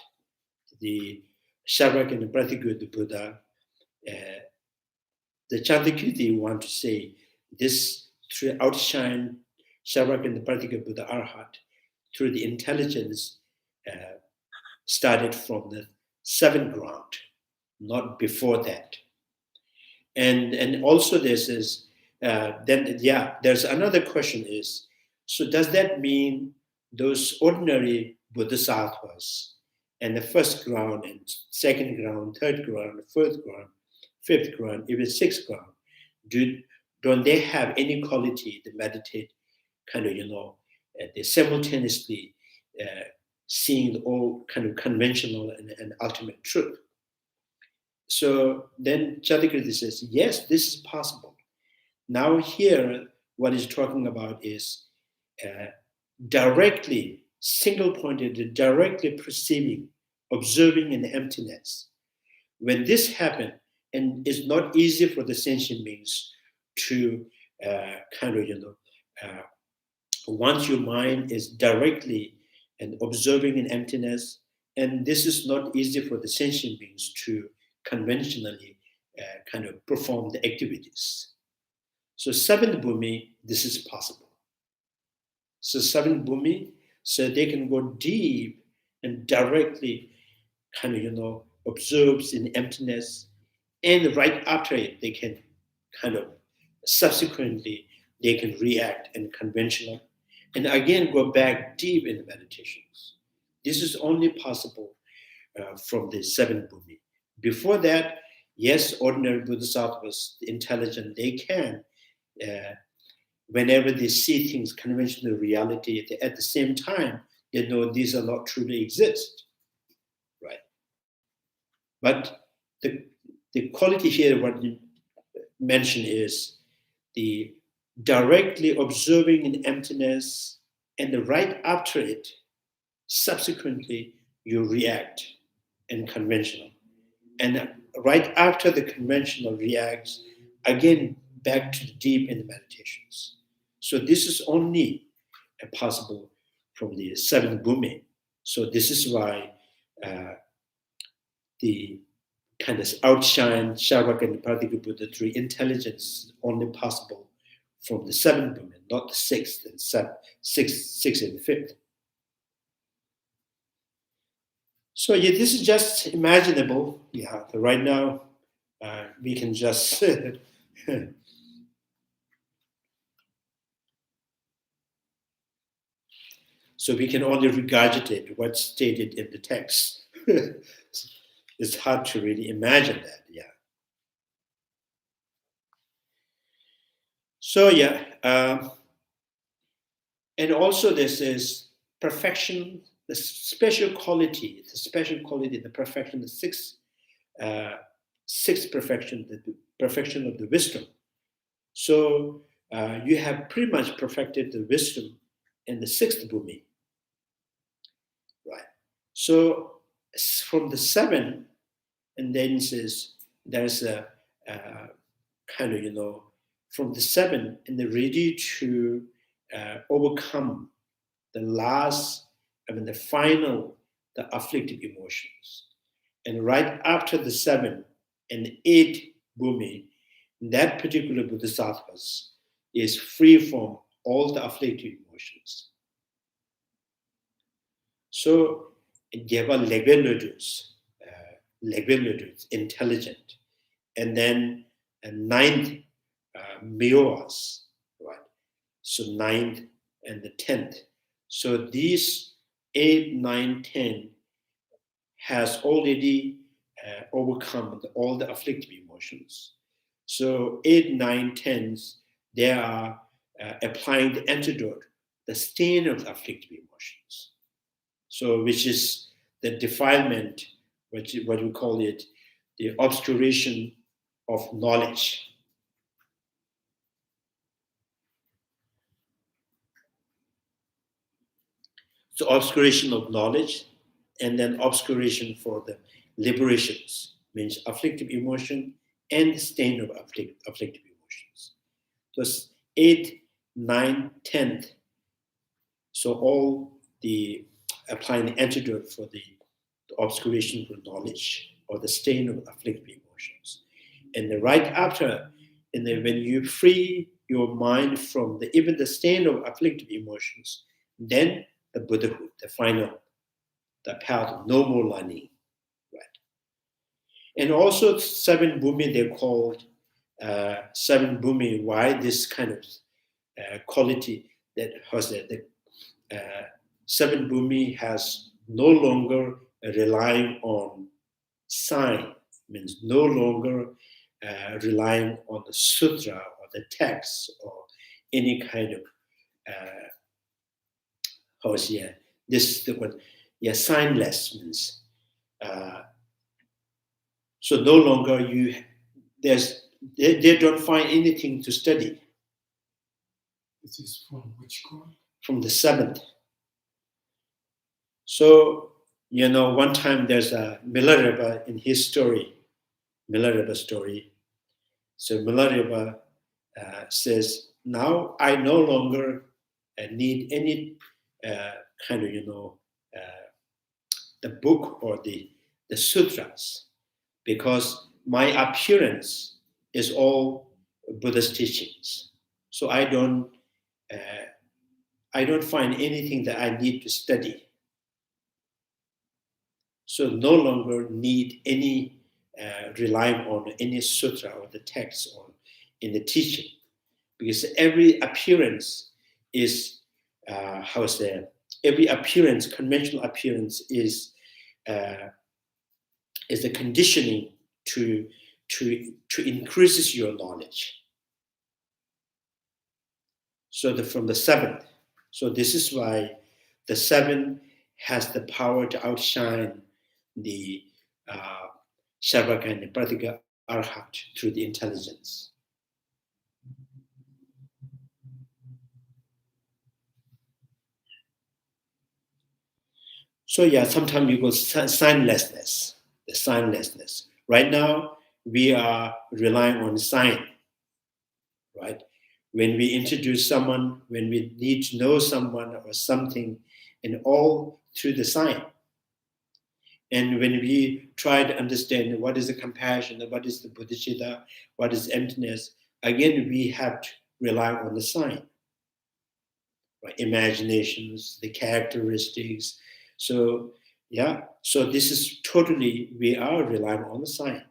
the Shavak and the Pratigud Buddha, the Chandrakirti want to say this through outshine Shavak and the Pratigud Buddha arhat through the intelligence started from the 7th ground, not before that. And also this is, there's another question is, so does that mean those ordinary Bodhisattvas and the 1st ground and 2nd ground, 3rd ground, 4th ground, 5th ground, even 6th ground, don't they have any quality to meditate kind of, they simultaneously seeing all kind of conventional and ultimate truth? So then Chandrakirti says, yes, this is possible. Now here, what he's talking about is directly, single-pointed, directly perceiving, observing an emptiness. When this happens, and it's not easy for the sentient beings to once your mind is directly and observing an emptiness, and this is not easy for the sentient beings to conventionally perform the activities. So 7th Bhumi, this is possible. So 7th Bhumi, so they can go deep and directly observes in emptiness, and right after it, they can subsequently, they can react in conventional, and again go back deep in the meditations. This is only possible from the 7th Bhumi. Before that, yes, ordinary Bodhisattvas, intelligent, they can, whenever they see things, conventional reality, at the same time, they know these are not truly exist, right? But the quality here, what you mention is the directly observing an emptiness, and right after it, subsequently, you react in conventional. And right after the conventional reacts, again, back to the deep in the meditations. So this is only possible from the 7th Bhumi. So this is why the kind of outshine Shavaka and Pratika Buddha through intelligence is only possible from the 7th Bhumi, not the 6th and 6th and 5th. So yeah, this is just imaginable. Yeah, right now we can just so we can only regurgitate what's stated in the text. It's hard to really imagine that. Yeah. So yeah, and also this is perfection. The special quality, the perfection, the sixth perfection, the perfection of the wisdom. So you have pretty much perfected the wisdom in the 6th Bhumi, right? So from the 7, and then says there's a kind of, from the 7, and they're ready to overcome the last, the final, the afflictive emotions. And right after the 7 and 8 Bhumi, that particular Bodhisattvas is free from all the afflictive emotions. So they were level-leaders, intelligent. And then a 9th, Myoas, right? So 9th and the 10th. So these 8, 9, 10 has already overcome all the afflictive emotions. So 8, 9, 10s, they are applying the antidote, the stain of the afflictive emotions. So which is the defilement, what we call it, the obscuration of knowledge. So obscuration of knowledge, and then obscuration for the liberations, means afflictive emotion and stain of afflictive emotions. So 8, 9, 10th. So all the applying the antidote for the obscuration for knowledge or the stain of afflictive emotions. And then right after, and then when you free your mind from even the stain of afflictive emotions, then the Buddhahood, the final, the path of no more learning, right? And also 7 Bhumi, they're called 7 Bhumi. Why this kind of quality that has the 7 Bhumi has no longer relying on sign, means no longer relying on the sutra or the text or any kind of signless means. So no longer they don't find anything to study. This is from which court? From the 7th. So, one time there's a Milarepa in his story, Milarepa story. So Milarepa says, now I no longer need any kind of, the book or the sutras, because my appearance is all Buddha's teachings. So I don't find anything that I need to study. So no longer need any relying on any sutra or the text or in the teaching, because every appearance is every appearance, conventional appearance is a conditioning to increases your knowledge. So from the 7th. So this is why the 7 has the power to outshine the Shavaka and the Pratika Arhat through the intelligence. So yeah, sometimes you go signlessness, the signlessness. Right now, we are relying on sign, right? When we introduce someone, when we need to know someone or something, and all through the sign. And when we try to understand what is the compassion, what is the bodhicitta, what is emptiness, again, we have to rely on the sign, right? Imaginations, the characteristics. So, so this is totally, we are relying on the sign.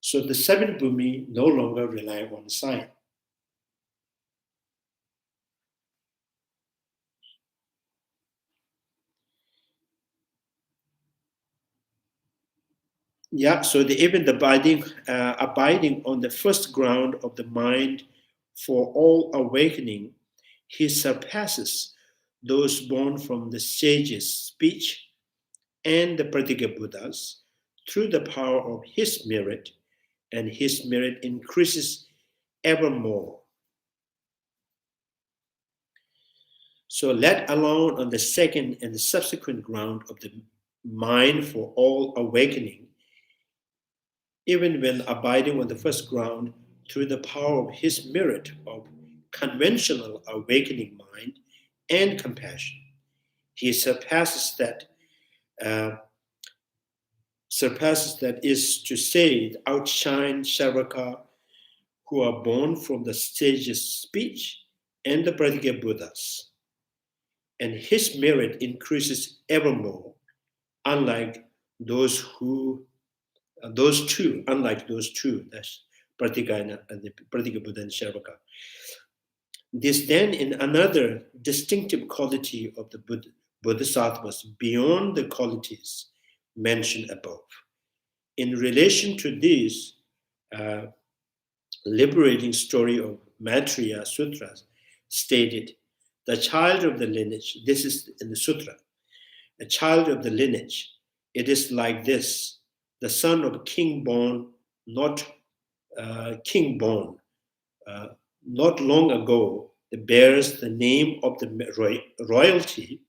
So the seven bhumi no longer rely on the sign. So even the abiding on the first ground of the mind for all awakening, he surpasses those born from the sage's speech and the Pratigya Buddhas through the power of his merit, and his merit increases ever more. So let alone on the second and the subsequent ground of the mind for all awakening, even when abiding on the first ground through the power of his merit of conventional awakening mind and compassion, he surpasses that is to say, outshine Sharaka, who are born from the sage's speech and the Pratigya Buddhas. And his merit increases evermore, unlike those two, that's Pratigya and the Pratigya Buddha and Sharaka. This then in another distinctive quality of the Bodhisattvas beyond the qualities mentioned above. In relation to this liberating story of Maitreya Sutras stated, the child of the lineage, this is in the sutra, a child of the lineage, it is like this, the son of king born, not not long ago, bears the name of the royalty,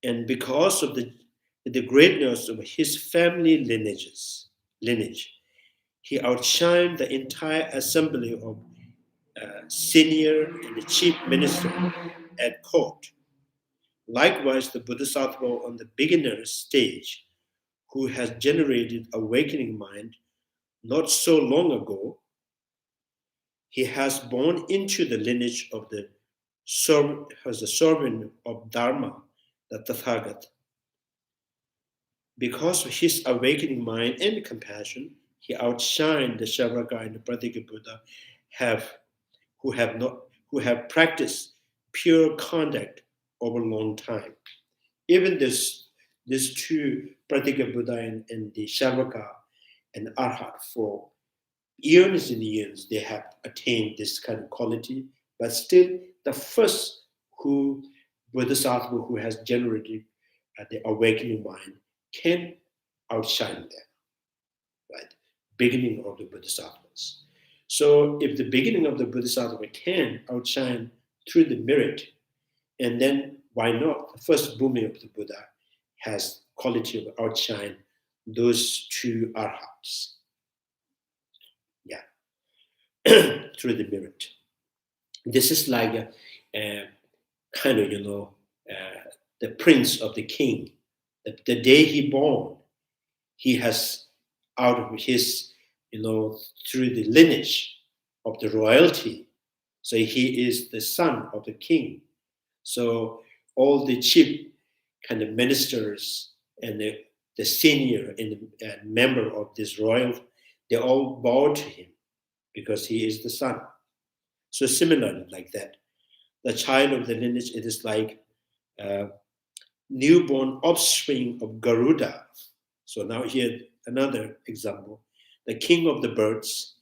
and because of the greatness of his family lineage, he outshined the entire assembly of senior and the chief minister at court. Likewise, the Bodhisattva on the beginner stage, who has generated awakening mind not so long ago, he has born into the lineage of the servant of Dharma, the Tathagat. Because of his awakening mind and compassion, he outshined the Sharaka and the Pratigya Buddha who have practiced pure conduct over a long time. Even these two Pratigya Buddha and the Sharaka and Arhat, for years and years, they have attained this kind of quality, but still the first Bodhisattva who has generated the awakening mind can outshine them, right? Beginning of the Bodhisattvas. So if the beginning of the Bodhisattva can outshine through the merit, and then why not? The first bhumi of the Buddha has quality of outshine those two arhats. Through the merit. This is like a kind of, the prince of the king. The day he born, he has out of his, through the lineage of the royalty. So he is the son of the king. So all the chief kind of ministers and the senior and member of this royal, they all bow to him because he is the son. So similarly, like that, the child of the lineage, it is like newborn offspring of Garuda. So now here, another example. The king of the birds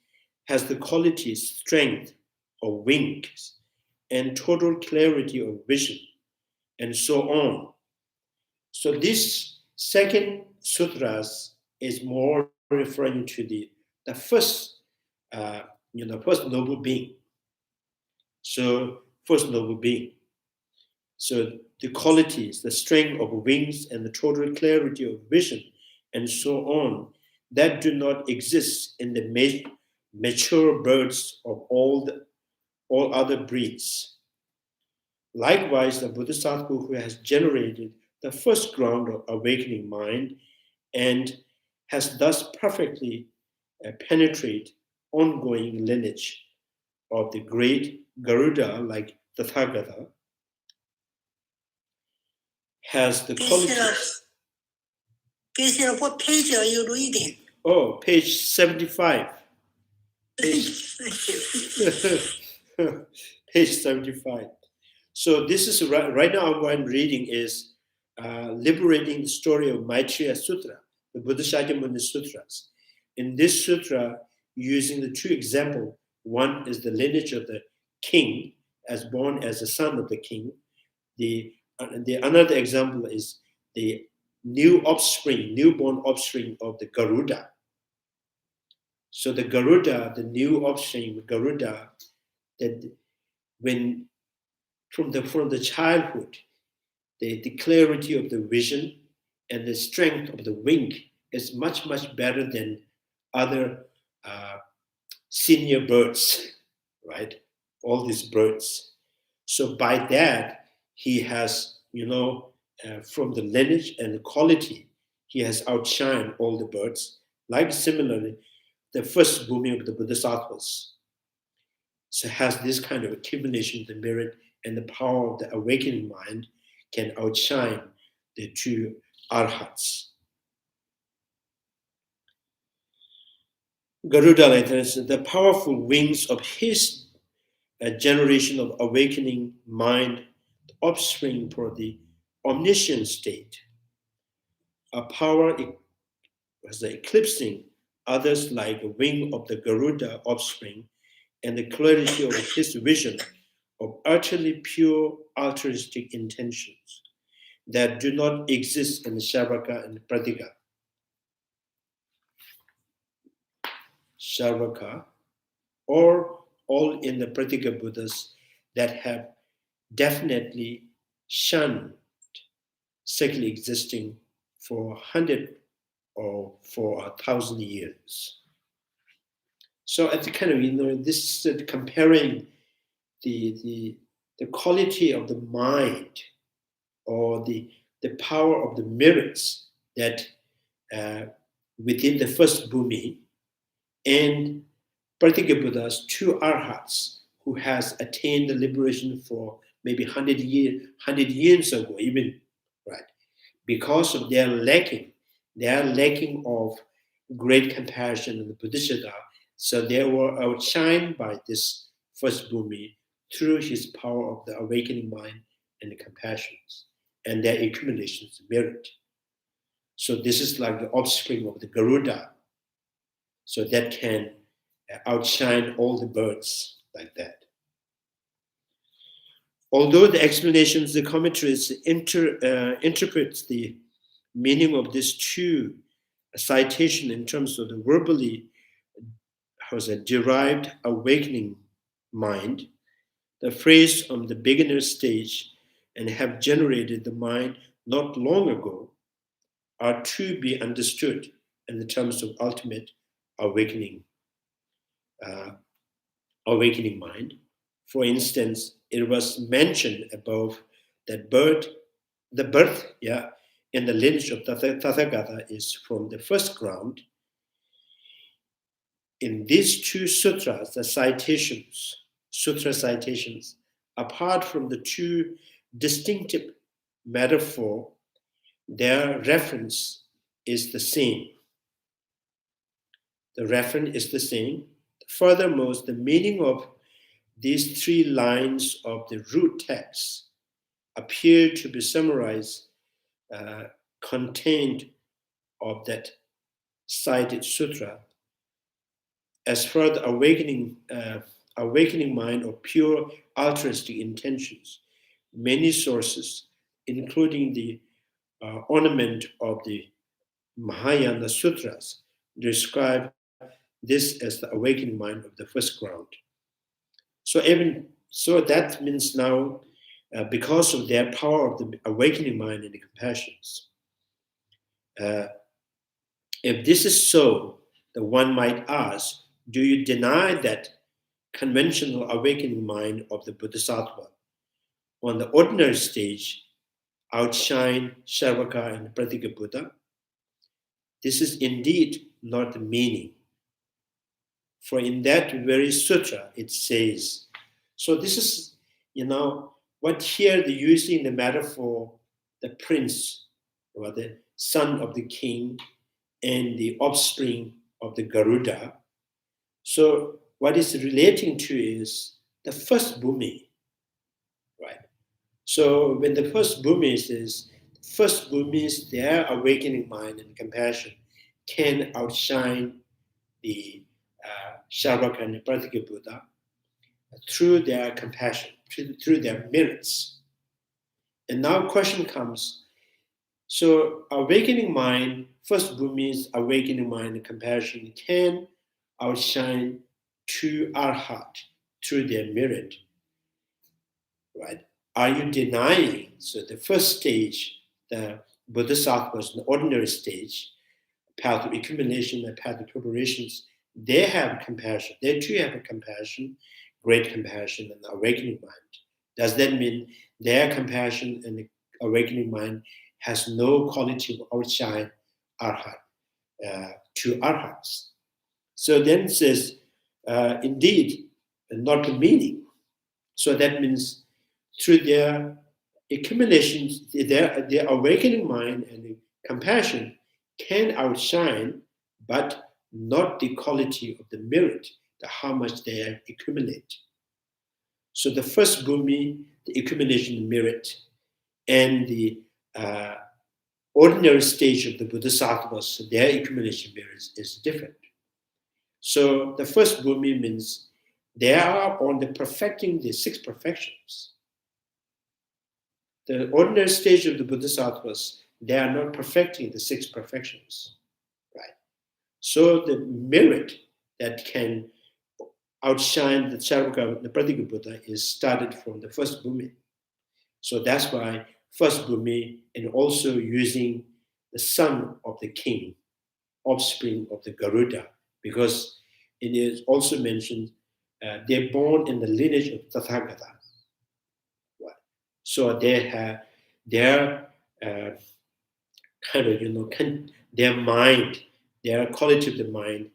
has the qualities, strength of wings and total clarity of vision, and so on. So this second sutras is more referring to the first, first noble being. So first noble being. So the qualities, the strength of wings and the total clarity of vision, and so on, that do not exist in the mature birds of all other breeds. Likewise, the Bodhisattva who has generated the first ground of awakening mind and has thus perfectly penetrate ongoing lineage of the great Garuda like Tathagata, has the qualities. Geshela, what page are you reading? Oh, page 75. Thank you. Page 75. So this is right now what I'm reading is Liberating the Story of Maitreya Sutra, the Buddha Shakyamuni Sutras. In this sutra, using the two examples, one is the lineage of the king, as born as a son of the king. The another example is the newborn offspring of the Garuda. So the Garuda, the new offspring Garuda, that when from the childhood, the clarity of the vision and the strength of the wing is much, much better than other senior birds, right? All these birds. So by that, he has, from the lineage and the quality, he has outshined all the birds. Like similarly, the first bhumi of the Bodhisattvas, so has this kind of accumulation of the merit and the power of the awakening mind can outshine the two arhats. Garuda, like this, the powerful wings of his generation of awakening mind, the offspring for the omniscient state, a power as eclipsing others like a wing of the Garuda offspring, and the clarity of his vision of utterly pure altruistic intentions that do not exist in the Shavaka and the Pratika. Shavaka, or all in the Pratika Buddhas that have definitely shunned secular existing for 100 or for 1,000 years. So at the kind of, this is comparing the quality of the mind or the power of the merits that within the first bhumi and Pratika Buddha's two arhats who has attained the liberation for maybe 100 years ago, even, right? Because of their lacking of great compassion in the Bodhisattva, so they were outshined by this first bhumi through his power of the awakening mind and the compassions and their accumulations of merit. So this is like the offspring of the Garuda, so that can outshine all the birds like that. Although the explanations, the commentaries interprets the meaning of these two citation in terms of the verbally derived awakening mind, the phrase on the beginner stage and have generated the mind not long ago are to be understood in the terms of ultimate awakening mind. For instance, it was mentioned above that the birth in the lineage of Tathagata is from the first ground. In these two sutras, the sutra citations, apart from the two distinctive metaphor, their reference is the same. The reference is the same. Furthermore, the meaning of these three lines of the root text appear to be summarized, contained of that cited sutra. As for the awakening mind of pure altruistic intentions, many sources, including the ornament of the Mahayana Sutras, describe this as the awakening mind of the first ground. So that means now, because of their power of the awakening mind and the compassions, if this is so, then one might ask, do you deny that conventional awakening mind of the Bodhisattva, on the ordinary stage, outshine Sharvaka and Pratika Buddha. This is indeed not the meaning. For in that very sutra, it says, so this is, what here they're using the metaphor, the prince, or the son of the king, and the offspring of the Garuda. So what it's relating to is the first bhumi, right? So when the first bhumi says, first bhumis, their awakening mind and compassion can outshine the Sharvaka and Pratika Buddha through their compassion, through their merits. And now question comes, so awakening mind, first bhumi's awakening mind and compassion can outshine true arhat through their merit, right? Are you denying? So the first stage, the Bodhisattvas, the ordinary stage, path of accumulation and path of preparations, they have compassion. They too have a compassion, great compassion, and awakening mind. Does that mean their compassion and the awakening mind has no quality of outshine arhat to arhats? So then it says, indeed, not the meaning. So that means through their accumulations, their awakening mind and the compassion can outshine, but not the quality of the merit, how much they accumulate. So the first bhumi, the accumulation merit, and the ordinary stage of the Bodhisattvas, their accumulation merit is different. So the first bhumi means they are on the perfecting the 6 perfections. The ordinary stage of the Bodhisattvas, they are not perfecting the 6 perfections, right? So the merit that can outshine the Charvaka, the Pratika Buddha, is started from the first bhumi. So that's why first bhumi, and also using the son of the king, offspring of the Garuda, because it is also mentioned they're born in the lineage of Tathagata. Right? So they have their their mind, their quality of the mind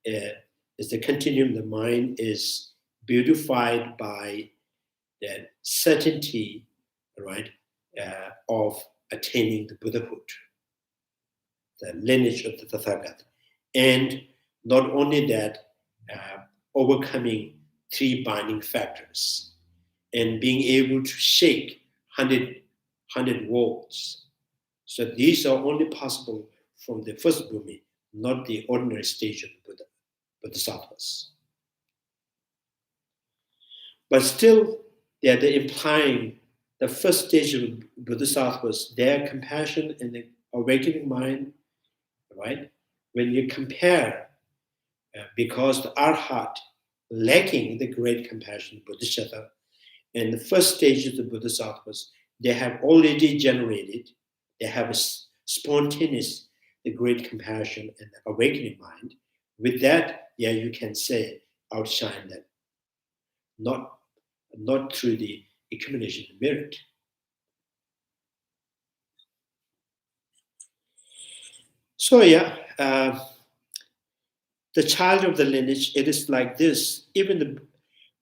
is the continuum. The mind is beautified by the certainty, right, of attaining the Buddhahood, the lineage of the Tathagata, and not only that, overcoming 3 binding factors and being able to shake 100 worlds. So these are only possible from the first bhumi, not the ordinary stage of the Bodhisattvas. But still, they're implying the first stage of Bodhisattvas, their compassion and the awakening mind, right? When you compare, because the arhat lacking the great compassion, Bodhisattva, and the first stage of the Bodhisattvas, they have already generated, they have a spontaneous, the great compassion and the awakening mind. With that, yeah, you can say, outshine that. Not through the accumulation of merit. So yeah, the child of the lineage, it is like this. Even the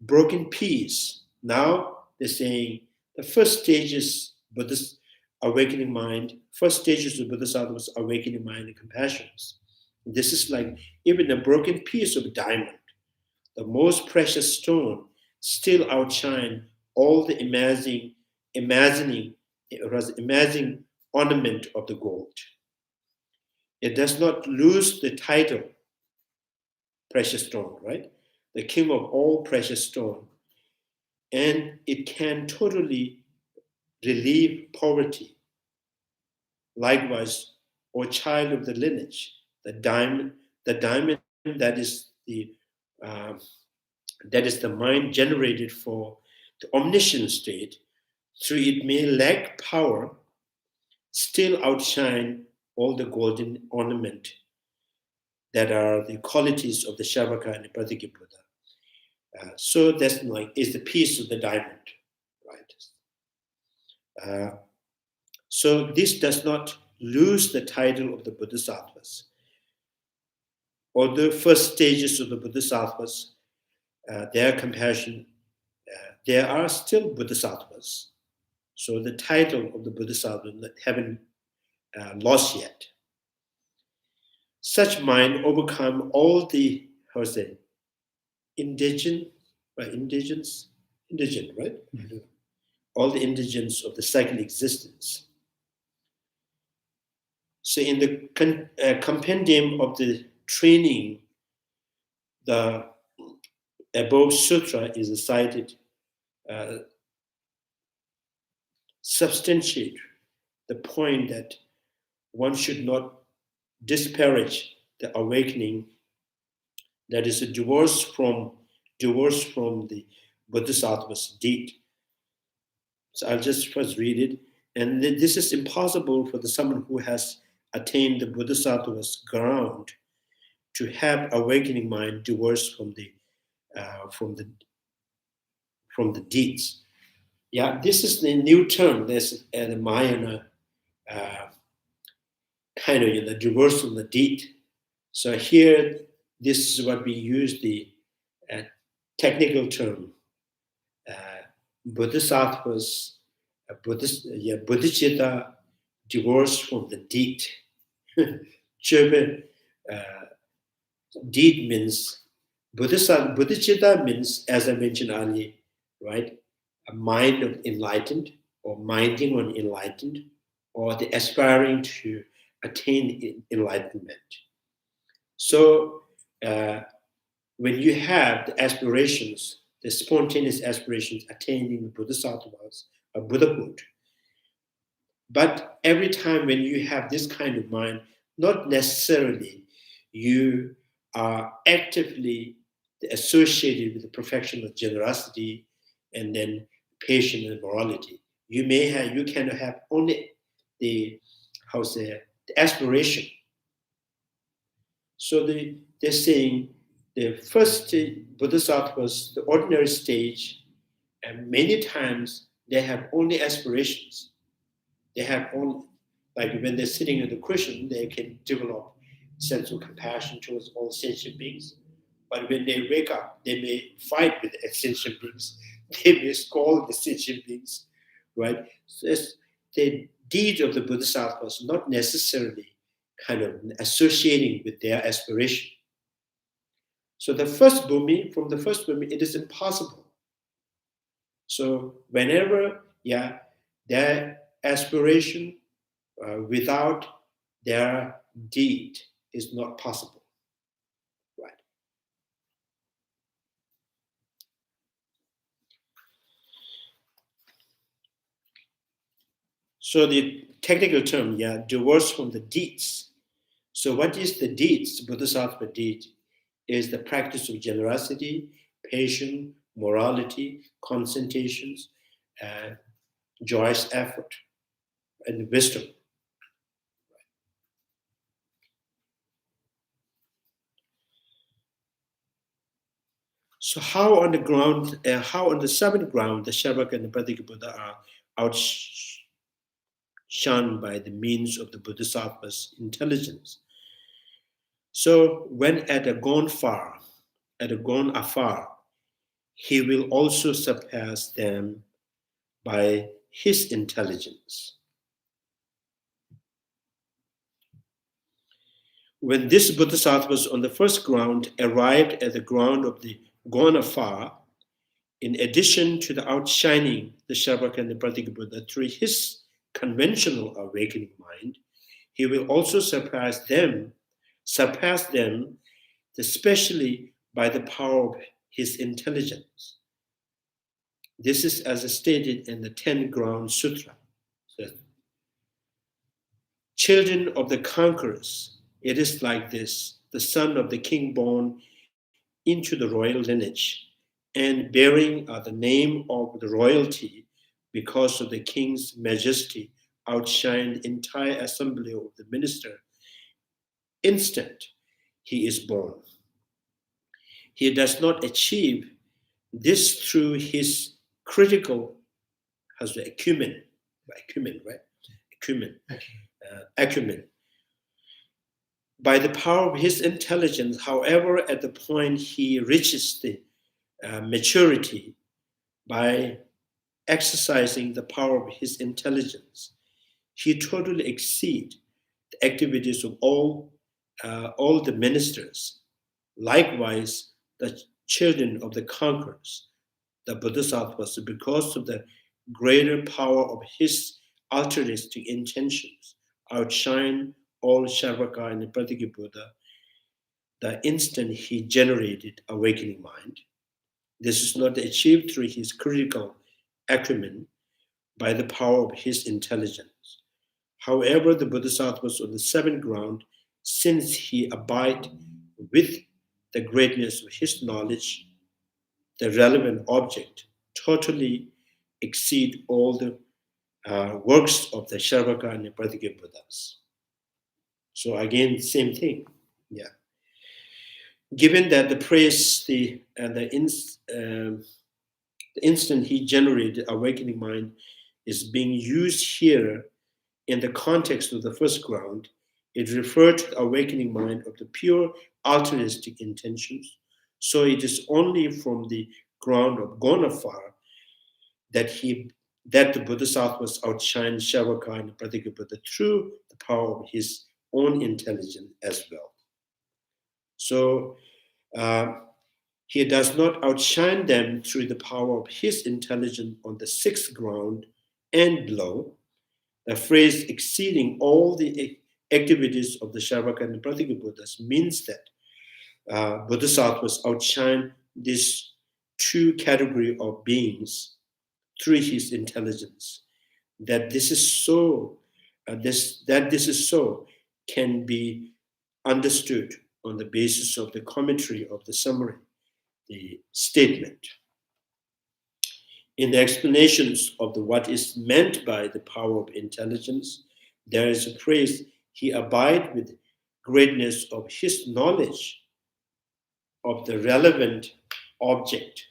broken piece, now they're saying the first stage is Buddhist awakening mind, first stages of Bodhisattva's awakening mind and compassions. This is like even a broken piece of diamond, the most precious stone, still outshine all the imagining ornament of the gold. It does not lose the title, precious stone, right? The king of all precious stone. And it can totally relieve poverty. Likewise, O child of the lineage, the diamond that is the mind generated for the omniscient state, through it may lack power, still outshine all the golden ornament that are the qualities of the Sharvaka and the Pratika Buddha. So that's like is the piece of the diamond, right? So this does not lose the title of the Bodhisattvas. Or the first stages of the Bodhisattvas, their compassion, there are still Bodhisattvas. So the title of the Bodhisattva haven't lost yet. Such mind overcome all the, indigent, right? Mm-hmm. All the indigence of the second existence. So in the compendium of the training, the above sutra is cited, substantiate the point that one should not disparage the awakening that is a divorce from the Bodhisattva's deed. So I'll just first read it. And this is impossible for someone who has attained the Bodhisattva's ground to have awakening mind divorced from the deeds. Yeah, this is the new term. There's the Mahayana kind of the divorce from the deed. So here, this is what we use the technical term. Bodhisattvas, bodhicitta, divorce from the deed. Deed means bodhicitta means, as I mentioned earlier, right? A mind of enlightened, or minding on enlightened, or the aspiring to attain enlightenment. So when you have the aspirations, the spontaneous aspirations attaining the Bodhisattvas or Buddhahood, but every time when you have this kind of mind, not necessarily you are actively associated with the perfection of generosity and then patience and morality. You can have only the aspiration. So they're saying the first Bodhisattvas, the ordinary stage, and many times they have only aspirations. They have only, like when they're sitting in the cushion, they can develop sense of compassion towards all sentient beings. But when they wake up, they may fight with the sentient beings. They may scold the sentient beings, right? So the deed of the Bodhisattvas not necessarily kind of associating with their aspiration. So from the first bhumi, it is impossible. So whenever, their aspiration without their deed is not possible, right? So the technical term, divorce from the deeds. So what is the deeds? Bodhisattva deed is the practice of generosity, patience, morality, concentrations, joyous effort, and wisdom. So how on the seventh ground, the Shavaka and the Pratika Buddha are outshone by the means of the Bodhisattva's intelligence. So when at a gone afar, he will also surpass them by his intelligence. When this Bodhisattvas on the first ground arrived at the ground of the gone afar, in addition to the outshining the Shavaka and the Pratika Buddha through his conventional awakening mind, he will also surpass them, especially by the power of his intelligence. This is as stated in the 10 Ground Sutra. So, children of the conquerors, it is like this: the son of the king born into the royal lineage and bearing the name of the royalty because of the king's majesty outshine the entire assembly of the minister. Instant he is born. He does not achieve this through his critical acumen, acumen, right? Acumen. By the power of his intelligence, however, at the point he reaches the maturity, by exercising the power of his intelligence, he totally exceeds the activities of all the ministers. Likewise, the children of the conquerors, the Bodhisattvas, because of the greater power of his altruistic intentions, outshine all Sharvaka and the Pratigya Buddha the instant he generated awakening mind. This is not achieved through his critical acumen by the power of his intelligence. However, the Bodhisattvas on the seventh ground, since he abide with the greatness of his knowledge, the relevant object totally exceed all the works of the Sharvaka and the Pratigya Buddhas. So again, same thing. Yeah. Given that the praise, the instant he generated awakening mind is being used here in the context of the first ground, it referred to the awakening mind of the pure altruistic intentions. So it is only from the ground of Gonafar that the Bodhisattvas outshine Sharvaka and Pratigya Buddha through the power of his own intelligence as well. So he does not outshine them through the power of his intelligence on the sixth ground and below. The phrase exceeding all the activities of the Sharvaka and the Pratigya Buddhas means that Bodhisattvas outshine these two categories of beings through his intelligence. That this is so, can be understood on the basis of the commentary of the summary, the statement. In the explanations of what is meant by the power of intelligence, there is a phrase, he abide with greatness of his knowledge of the relevant object.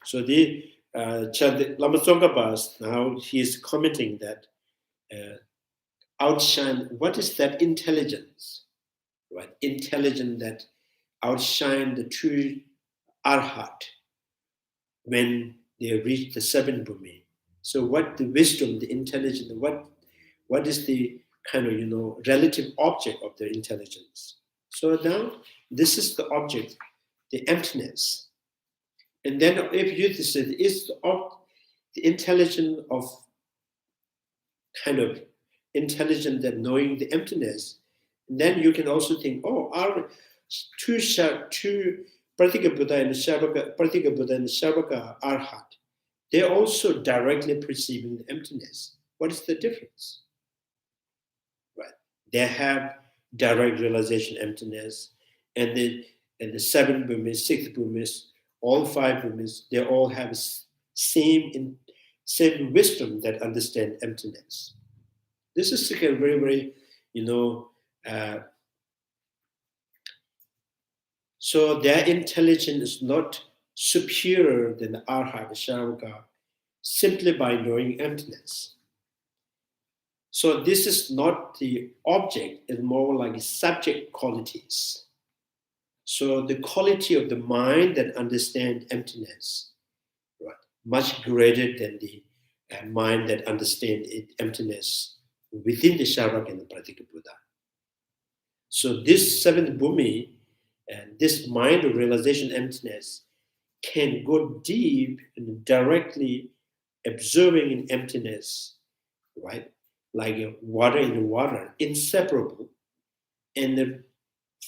So the Lama Tsongkaphas, now he is commenting that outshine, what is that intelligence? Right? Intelligence that outshine the true arhat when they reach the seven bhumi. So what the wisdom, the intelligence, what is the kind of relative object of the intelligence? So now this is the object, the emptiness. And then if you say it's the intelligence of kind of intelligent that knowing the emptiness, then you can also think, our two Pratigya Buddha and the Sharvaka Arhat, they're also directly perceiving the emptiness. What is the difference? Right. They have direct realization emptiness, and the seven bhumis, sixth bhumis, all five bhumis, they all have same wisdom that understand emptiness. This is like a very, very, so their intelligence is not superior than the Arhat, Sharvaka, simply by knowing emptiness. So this is not the object, it's more like subject qualities. So the quality of the mind that understands emptiness, right, much greater than the mind that understands emptiness within the Sharvaka and the Pratigya Buddha. So this seventh bhumi and this mind of realization emptiness can go deep and directly observing in emptiness, right? Like water in water, inseparable. And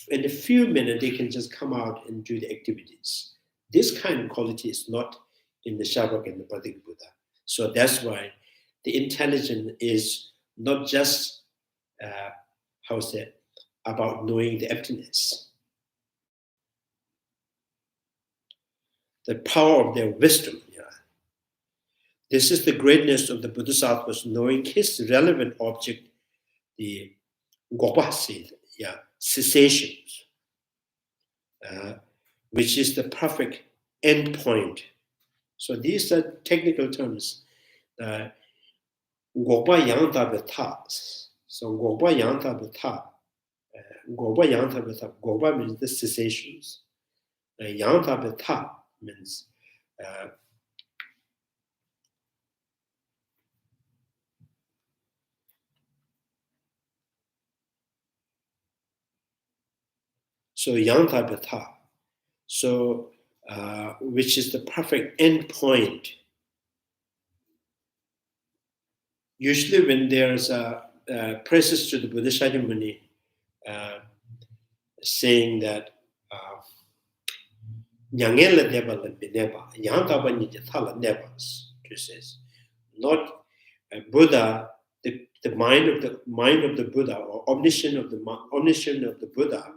in a few minutes, they can just come out and do the activities. This kind of quality is not in the Sharvaka and the Pratigya Buddha. So that's why the intelligence is not just, about knowing the emptiness. The power of their wisdom. Yeah. This is the greatness of the Bodhisattvas, knowing his relevant object, the Gopasi, cessations, which is the perfect end point. So these are technical terms. Gopa yang tabe ta. So gopa yang tabe ta. Gopa yang tabe ta. Gopa means the cessations. Yang tabe ta means so yang tabe ta. So which is the perfect end point. Usually when there's a praises to the Bodhisattva Muni saying that Nyangela never let me never, Yantaba Nijatala never, he says. Not Buddha, the mind of the Buddha or omniscient of the Buddha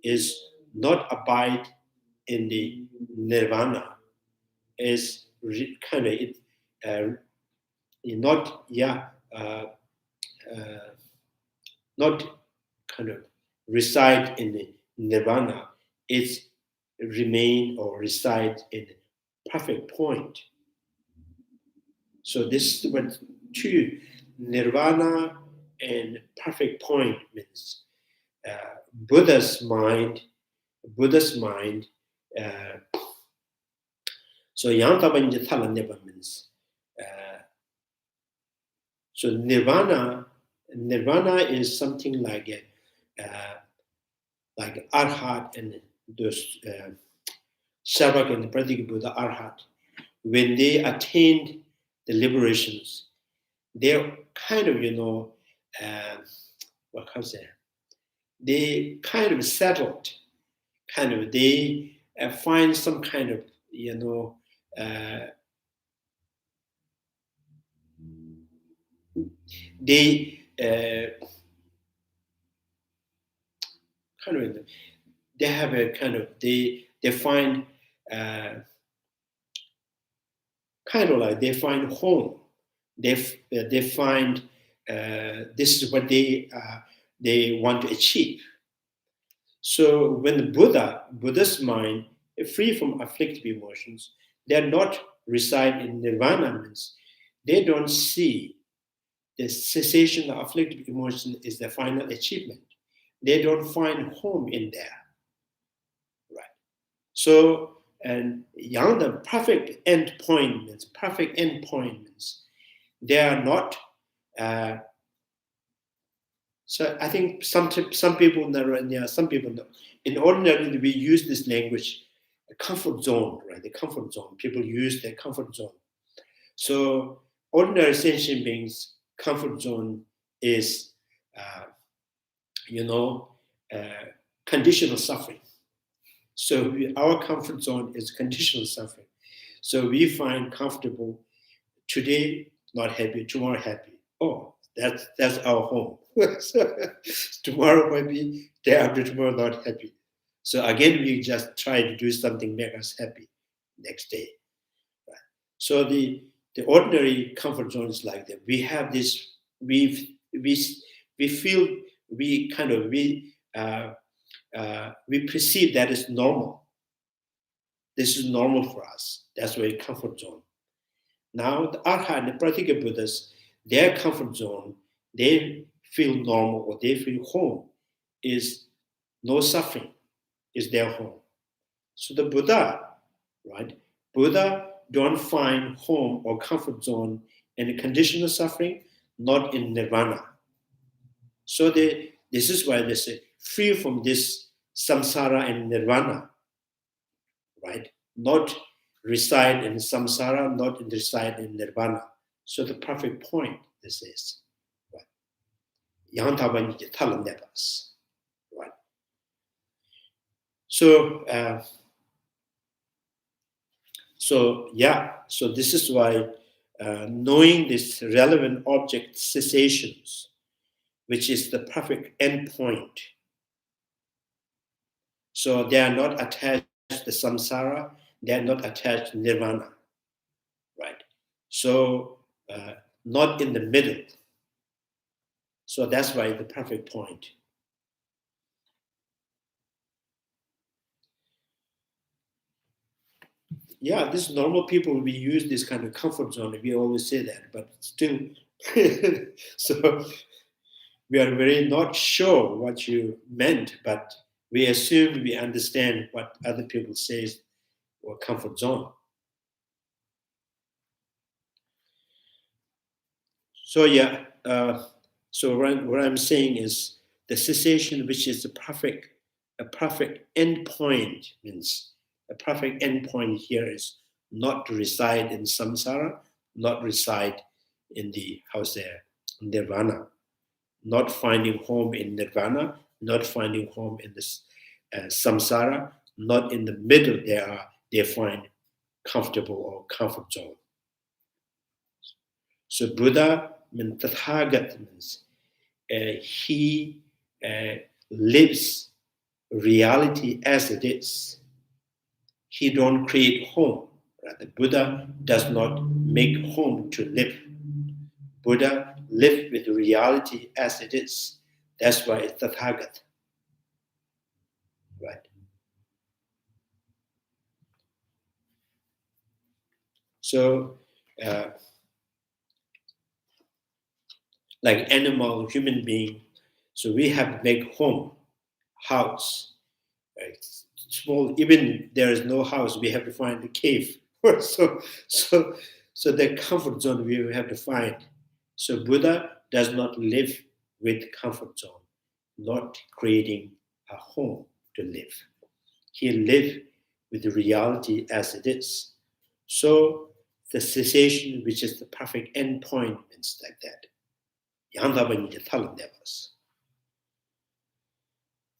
is not abide in the nirvana, is kind of not not kind of reside in the nirvana. It's remain or reside in the perfect point. So this is what two nirvana and perfect point means. Buddha's mind. So Yantaba Thala never means. So nirvana is something like arhat and those Shavak and the Pratik Buddha arhat. When they attained the liberations, they're kind of, what can I say? They kind of settled, they find some kind of, they they have a kind of, they find they find home. They find this is what they want to achieve. So when the Buddha's mind is free from afflictive emotions, they're not reside in nirvana, means they don't see the cessation of afflictive emotion is the final achievement. They don't find home in there, right? So, and the perfect end point means they are not. So I think some people know, some people know. In ordinarily, we use this language, a comfort zone, right? The comfort zone. People use their comfort zone. So ordinary sentient beings' comfort zone is, conditional suffering. So our comfort zone is conditional suffering. So we find comfortable today, not happy, tomorrow happy. Oh, that's our home. So, tomorrow might be, day after tomorrow not happy. So again, we just try to do something make us happy next day. Right? So the ordinary comfort zone is like that. We have this. We feel we perceive that is normal. This is normal for us. That's why comfort zone. Now the Arhat and the Pratika Buddhas, their comfort zone, they feel normal or they feel home is no suffering, is their home. So the Buddha, right? Buddha don't find home or comfort zone in the conditional suffering, not in nirvana. So this is why they say free from this samsara and nirvana, right? Not reside in samsara, not reside in nirvana. So the perfect point, this is, right? Yantabanyi thala nevas, right? So, so this is why knowing this relevant object cessations, which is the perfect end point. So they are not attached to the samsara, they are not attached to nirvana, right? So not in the middle. So that's why the perfect point. yeah, this normal people, we use this kind of comfort zone. We always say that, but still, so we are very not sure what you meant, but we assume we understand what other people say or comfort zone. So yeah, so what I'm saying is the cessation, which is a perfect end point, means a perfect end point here is not to reside in samsara, not reside in the nirvana, not finding home in nirvana, not finding home in this samsara, not in the middle. They find comfortable or comfort zone. So Buddha means Tathagat means he lives reality as it is. He don't create home. Right? The Buddha does not make home to live. Buddha lived with reality as it is. That's why it's Tathagat. Right? So, like animal, human being, so we have to make home, house, right? Small, even there is no house, we have to find a cave. So the comfort zone we have to find. So Buddha does not live with comfort zone, not creating a home to live. He lived with the reality as it is. So the cessation, which is the perfect end point, means like that.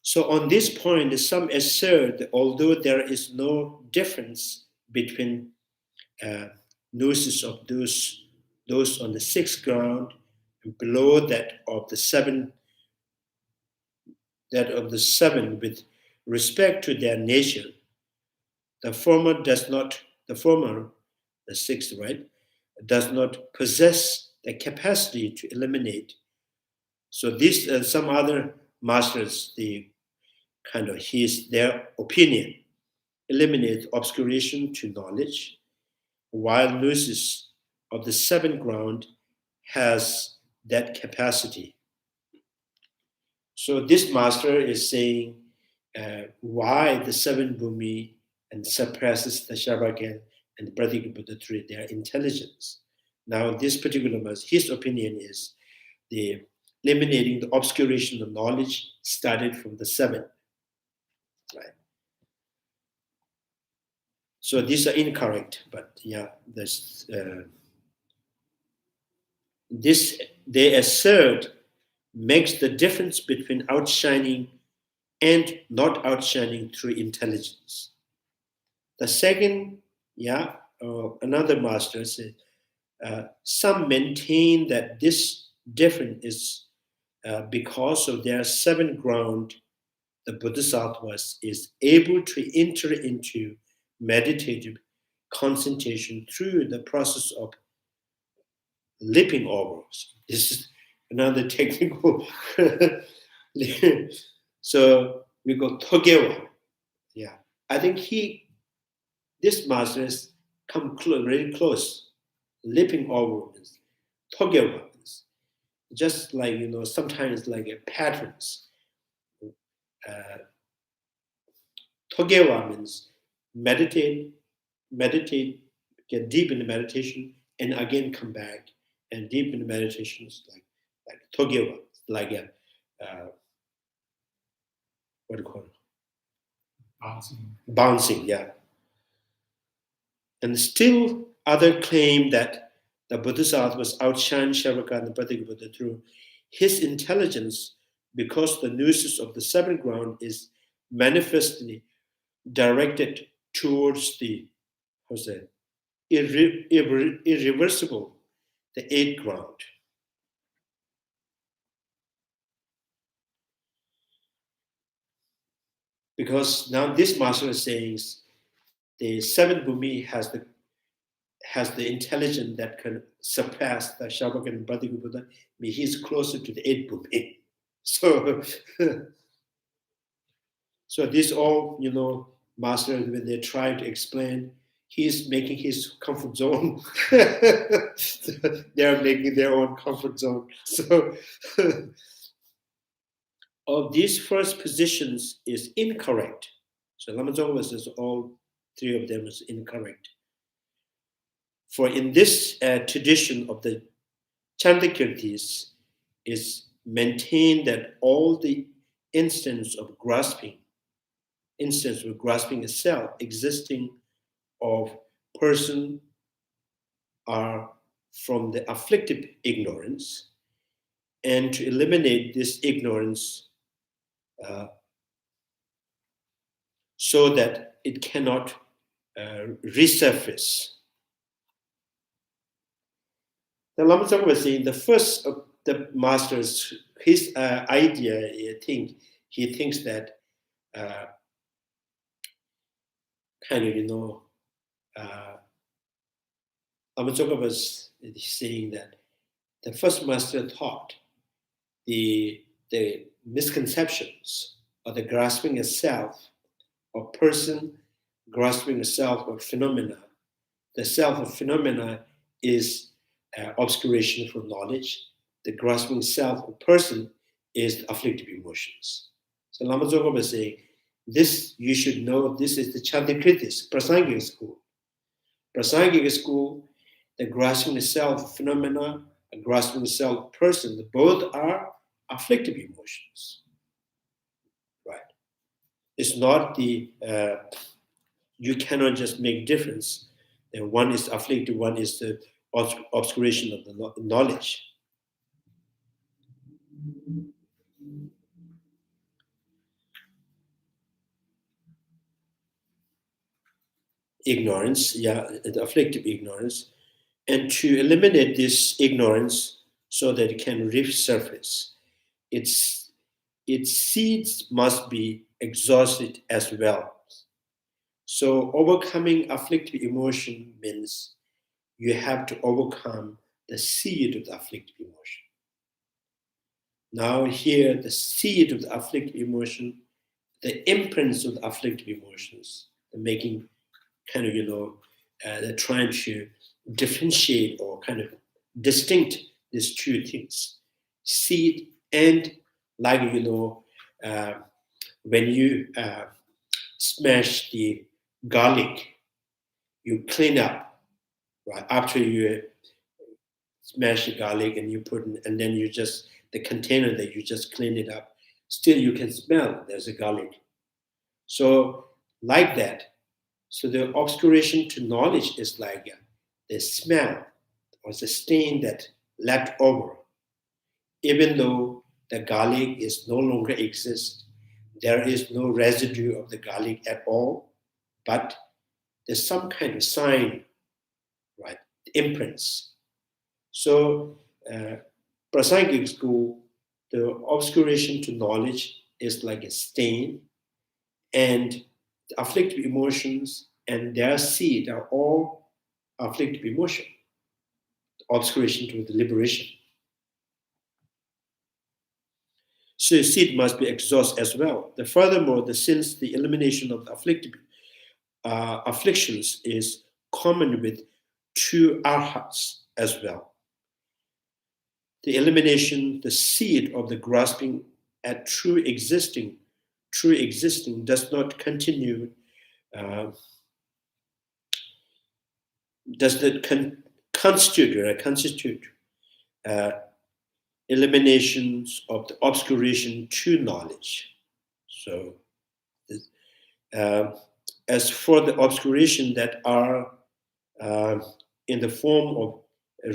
So on this point, some assert that although there is no difference between gnosis of those on the sixth ground and below that of the seven with respect to their nature, the former, the sixth, right, does not possess the capacity to eliminate. So these some other masters, their opinion eliminates obscuration to knowledge, while gnosis of the seventh ground has that capacity. So this master is saying why the seven bhumi and suppresses the Shabaka and the Pratika Buddha tree, their intelligence. Now this particular master, his opinion is the eliminating the obscuration of knowledge started from the seven. Right. So these are incorrect, but yeah, this they assert makes the difference between outshining and not outshining through intelligence. The second, another master said, some maintain that this difference is because of their seven ground, the Bodhisattvas is able to enter into meditative concentration through the process of leaping over. This is another technical. So we go Togewa. Yeah, I think this master has come very close. Leaping over is Togewa. Just like sometimes like patterns. Togewa means meditate, get deep in the meditation, and again come back and deep in the meditation is like Togewa, like a what do you call it? Bouncing, yeah. And still other claim that the Bodhisattvas outshine Shavaka and the Pratika Buddha through his intelligence because the gnosis of the seventh ground is manifestly directed towards the irreversible, the eighth ground. Because now this master is saying the seventh bhumi has the intelligence that can surpass the Shavaka and Pratika Buddha. He's closer to the eighth bhumi. So these all, masters, when they try to explain, he's making his comfort zone. They're making their own comfort zone. So of these first positions is incorrect. So Lama Tsongkapha says all three of them is incorrect. For in this tradition of the Chandrakirtis is maintained that all the instance of grasping a self existing of person are from the afflictive ignorance, and to eliminate this ignorance so that it cannot resurface. The Lama Tsongkapha was saying the first of the masters, his idea, he thinks that Lama Tsongkapha was saying that the first master thought the misconceptions or the grasping a self or person grasping a self or phenomena. The self or phenomena is obscuration from knowledge. The grasping self or person is the afflictive emotions. So Lama Tsongkapha was saying, this you should know, this is the Chandrakirti, Prasangika school. Prasangika school, the grasping the self phenomena, and grasping the self person, both are afflictive emotions. Right? It's not the you cannot just make difference. And one is afflictive, one is the obscuration of the knowledge. Ignorance, the afflictive ignorance, and to eliminate this ignorance so that it can resurface, its seeds must be exhausted as well. So overcoming afflictive emotion means you have to overcome the seed of the afflictive emotion. Now here, the seed of the afflictive emotion, the imprints of the afflictive emotions, the making they're trying to differentiate or kind of distinct these two things, seed and when you smash the garlic, you clean up, right? After you smash the garlic and you put in, and then you just, the container that you just clean it up, still you can smell there's a garlic. So like that, so the obscuration to knowledge is like the smell or the stain that left over. Even though the garlic is no longer exists, there is no residue of the garlic at all, but there's some kind of sign, right? Imprints. So, Prasangika school, the obscuration to knowledge is like a stain, and the afflictive emotions and their seed are all afflictive emotion, obscuration to the liberation. So seed must be exhausted as well. Furthermore, since the elimination of the afflictive afflictions is common with true arhats as well. The elimination, the seed of the grasping at true existing does not continue, does not constitute eliminations of the obscuration to knowledge. So, as for the obscuration that are in the form of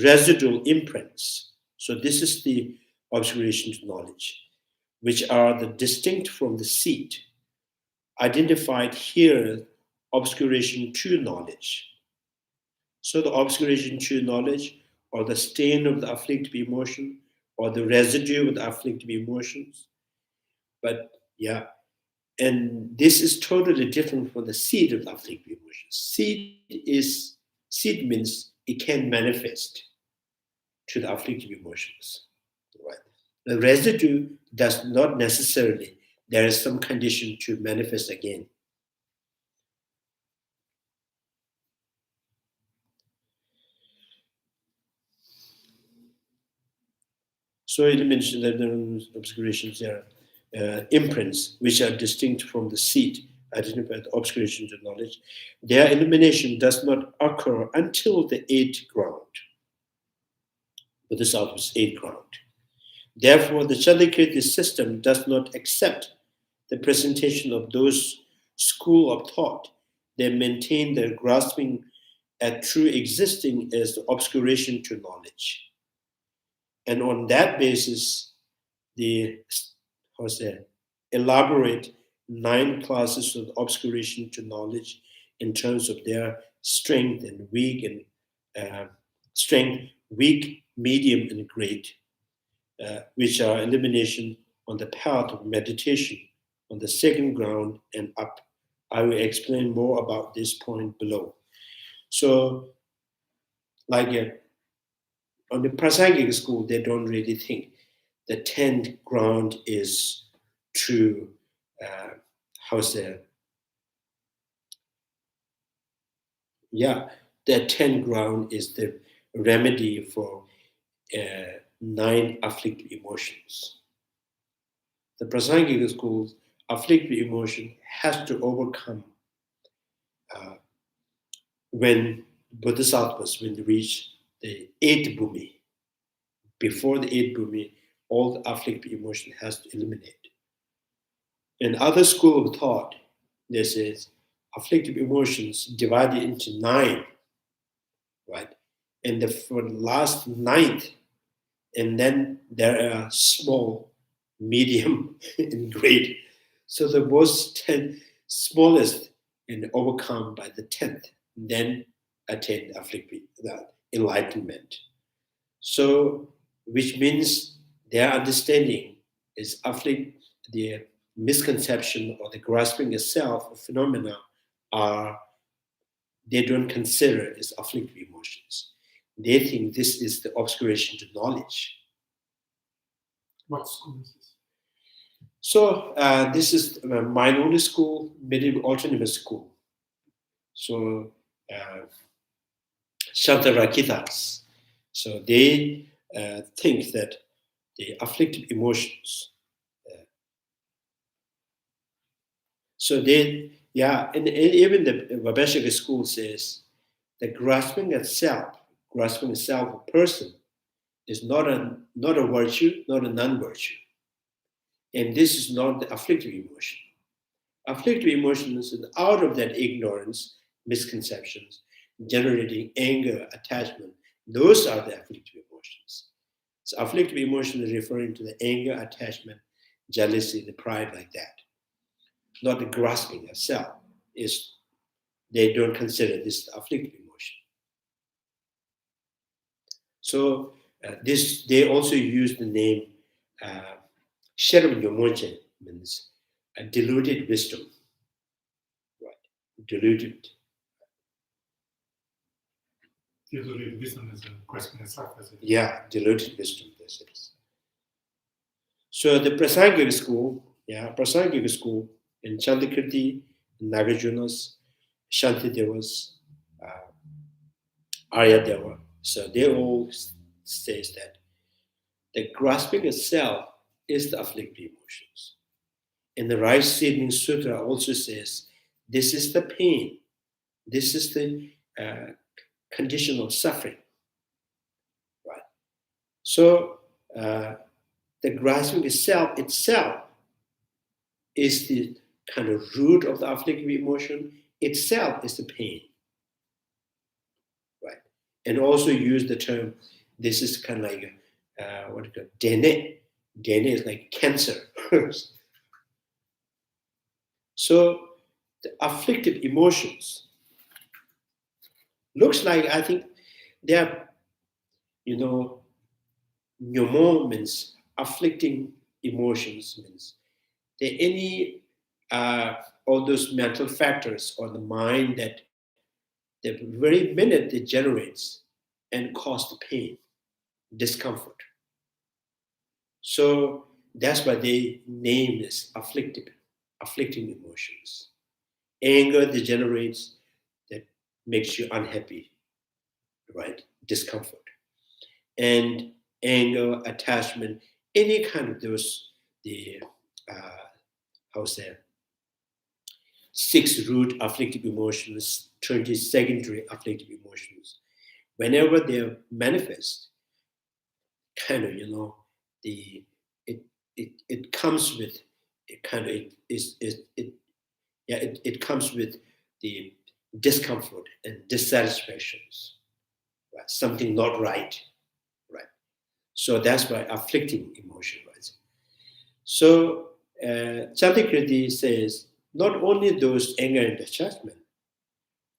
residual imprints, so this is the obscuration to knowledge, which are the distinct from the seed, identified here, obscuration to knowledge. So the obscuration to knowledge, or the stain of the afflictive emotion, or the residue of the afflictive emotions. But and this is totally different from the seed of the afflictive emotions. Seed means it can manifest to the afflictive emotions. Right? The residue does not necessarily, there is some condition to manifest again. So it mentioned that there are obscurations, there are imprints which are distinct from the seed, identified obscurations of knowledge. Their elimination does not occur until the eighth ground. Bodhisattva's eighth ground. Therefore, the Chandrakirti system does not accept the presentation of those school of thought. They maintain their grasping at true existing as the obscuration to knowledge. And on that basis, they elaborate 9 classes of obscuration to knowledge in terms of their strength and weak and strength, weak, medium, and great, which are elimination on the path of meditation on the second ground and up. I will explain more about this point below. So, like on the Prasangic school, they don't really think the 10th ground is true, the 10th ground is the remedy for 9 afflictive emotions. The Prasangic school's afflictive emotion has to overcome when Bodhisattvas, when they reach the 8th bhumi. Before the 8th bhumi, all the afflictive emotion has to eliminate. In other school of thought, there says afflictive emotions divided into 9, right? And for the last 9th, and then there are small, medium, and great. So the most smallest and overcome by the 10th, then attain afflictive, the enlightenment. So, which means their understanding is the misconception or the grasping itself of phenomena they don't consider as afflictive emotions. They think this is the obscuration to knowledge. What school is this? So this is a minority school, medieval autonomous school. So Chandrakirti. So they think that the afflictive emotions. So they, and even the Vabhashika school says the grasping itself of a person is not a virtue, not a non-virtue. And this is not the afflictive emotion. Afflictive emotions is out of that ignorance, misconceptions, generating anger, attachment. Those are the afflictive emotions. So afflictive emotion is referring to the anger, attachment, jealousy, the pride, like that. Not the grasping of self. They don't consider this afflictive emotion. So they also use the name Sherab Yomoche, means a diluted wisdom. Right. Diluted. Diluted wisdom is a grasping of self. Diluted wisdom, this is. So the Prasangic school in Chandrakirti, Nagarjunas, Shantidevas, Aryadeva. So they all says that the grasping itself is the afflictive emotions. And the Right Seedling Sutra also says this is the pain, this is the condition of suffering. Right. So the grasping itself is the kind of root of the afflictive emotion. Itself is the pain. Right. And also use the term, this is kind of like what do you call it? Dene. Dene is like cancer. So the afflictive emotions looks like, I think they are, nyomo means afflicting emotions, means there any all those mental factors on the mind that the very minute it generates and cause the pain, discomfort. So that's why they name this afflicting emotions. Anger degenerates, that makes you unhappy, right? Discomfort. And anger, attachment, any kind of those, six root afflictive emotions, 20 secondary afflictive emotions, whenever they manifest, kind of, it comes with it comes with the discomfort and dissatisfactions, right? Something not right, right? So that's why afflicting emotion, right? So Chandrakirti says not only those anger and attachment,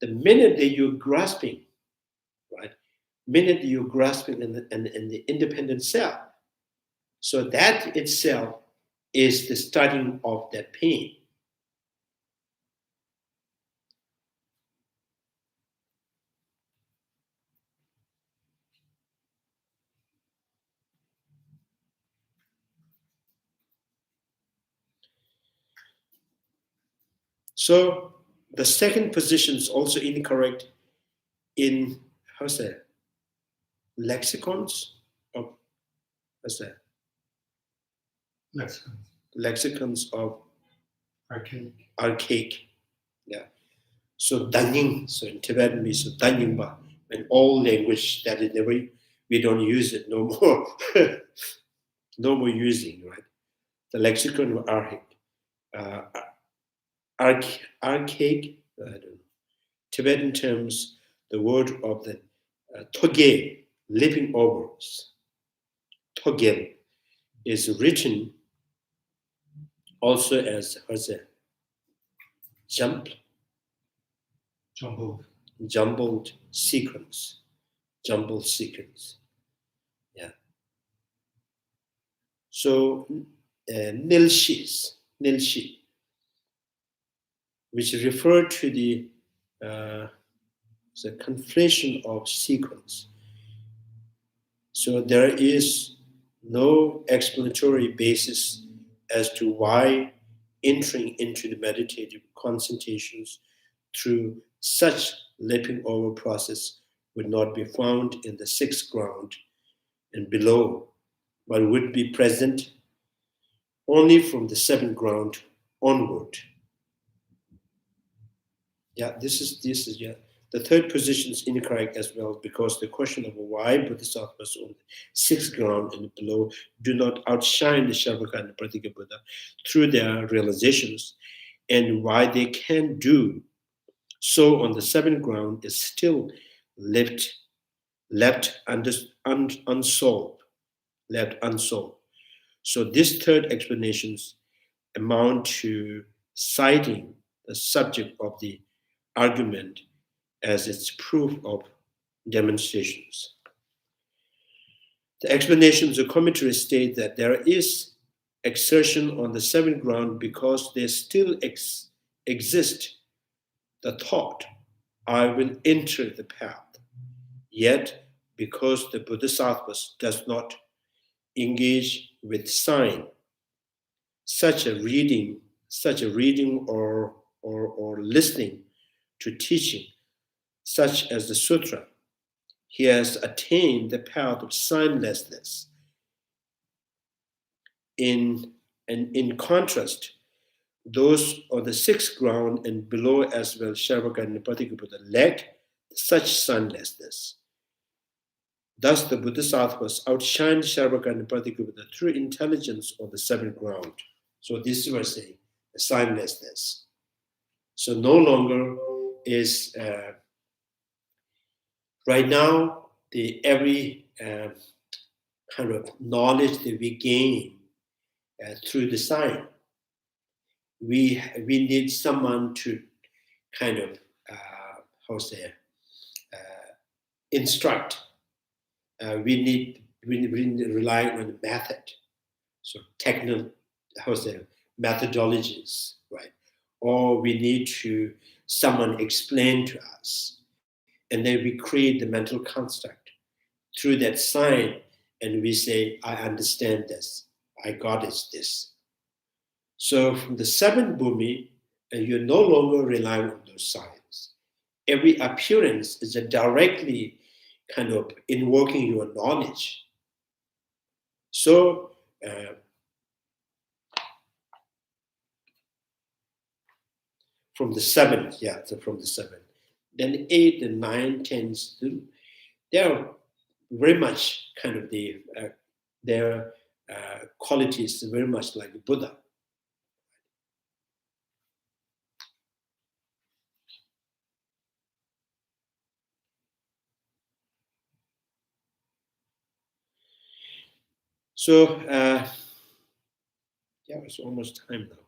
the minute that you're grasping, right? Minute you're grasping in the independent self, so that itself is the starting of that pain. So the second position is also incorrect in, lexicons of, lexicons of archaic. Yeah. So danying, so in Tibetan we say danying ba, and all language that is never, we don't use it no more. No more using, right? The lexicon of archaic, I don't know. Tibetan terms, the word of the toge, leaping overs. Toge is written also as jumbled sequence. Yeah. So nilshi, which refer to the conflation of sequence. So there is no explanatory basis as to why entering into the meditative concentrations through such leaping over process would not be found in the sixth ground and below, but would be present only from the seventh ground onward. Yeah, this is the third position is incorrect as well, because the question of why Bodhisattvas on the sixth ground and below do not outshine the Shavaka and the Pratika Buddha through their realizations, and why they can do so on the seventh ground is still left unsolved. So these third explanations amount to citing the subject of the argument as its proof of demonstrations. The explanations of commentary state that there is exertion on the seventh ground because there still exist the thought, I will enter the path. Yet, because the Bodhisattvas does not engage with sign, such a reading or listening to teaching, such as the sutra, he has attained the path of signlessness. In contrast, those on the sixth ground and below as well, Shavaka and Nipatika Buddha, lack such signlessness. Thus, the Bodhisattvas outshine Shavaka and Nipatika Buddha through intelligence on the seventh ground. So this is what we're saying, the signlessness. So no longer is right now every kind of knowledge that we gain through the sign, we need someone to kind of instruct. We need rely on the method, so technical methodologies, right? Or we need to someone explain to us, and then we create the mental construct through that sign, and we say, I understand this, I got this. So from the seventh bhumi, you're no longer relying on those signs. Every appearance is directly kind of invoking your knowledge. So from the 7, so from the 7. Then 8 and 9, 10, they are very much kind of their qualities very much like Buddha. So it's almost time now.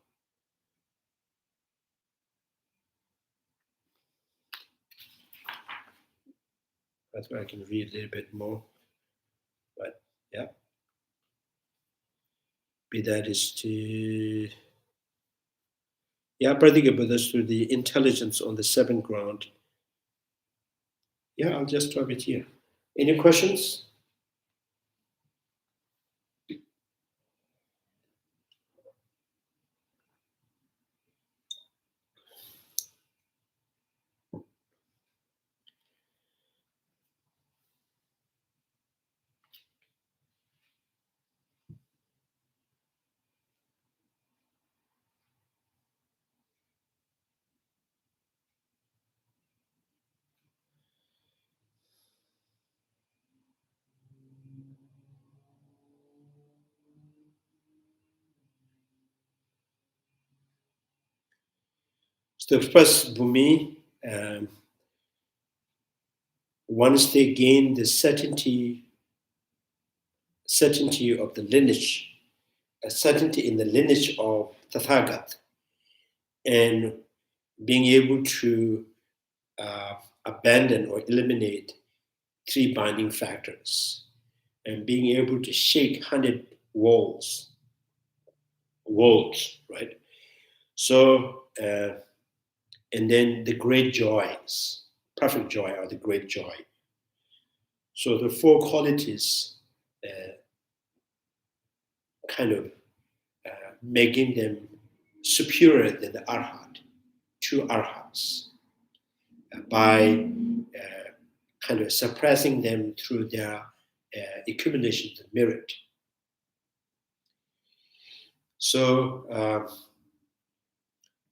That's why I can read a little bit more. But yeah. Be that is to Pradika Buddhas through the intelligence on the 7th ground. I'll just drop it here. Any questions? So the first Bhumi, once they gain the certainty of the lineage, a certainty in the lineage of Tathagat, and being able to abandon or eliminate 3 binding factors, and being able to shake 100 walls, right? So, and then the great joys, perfect joy or the great joy. So the 4 qualities kind of making them superior than the Arhat, 2 Arhats, by kind of suppressing them through their accumulation of merit. So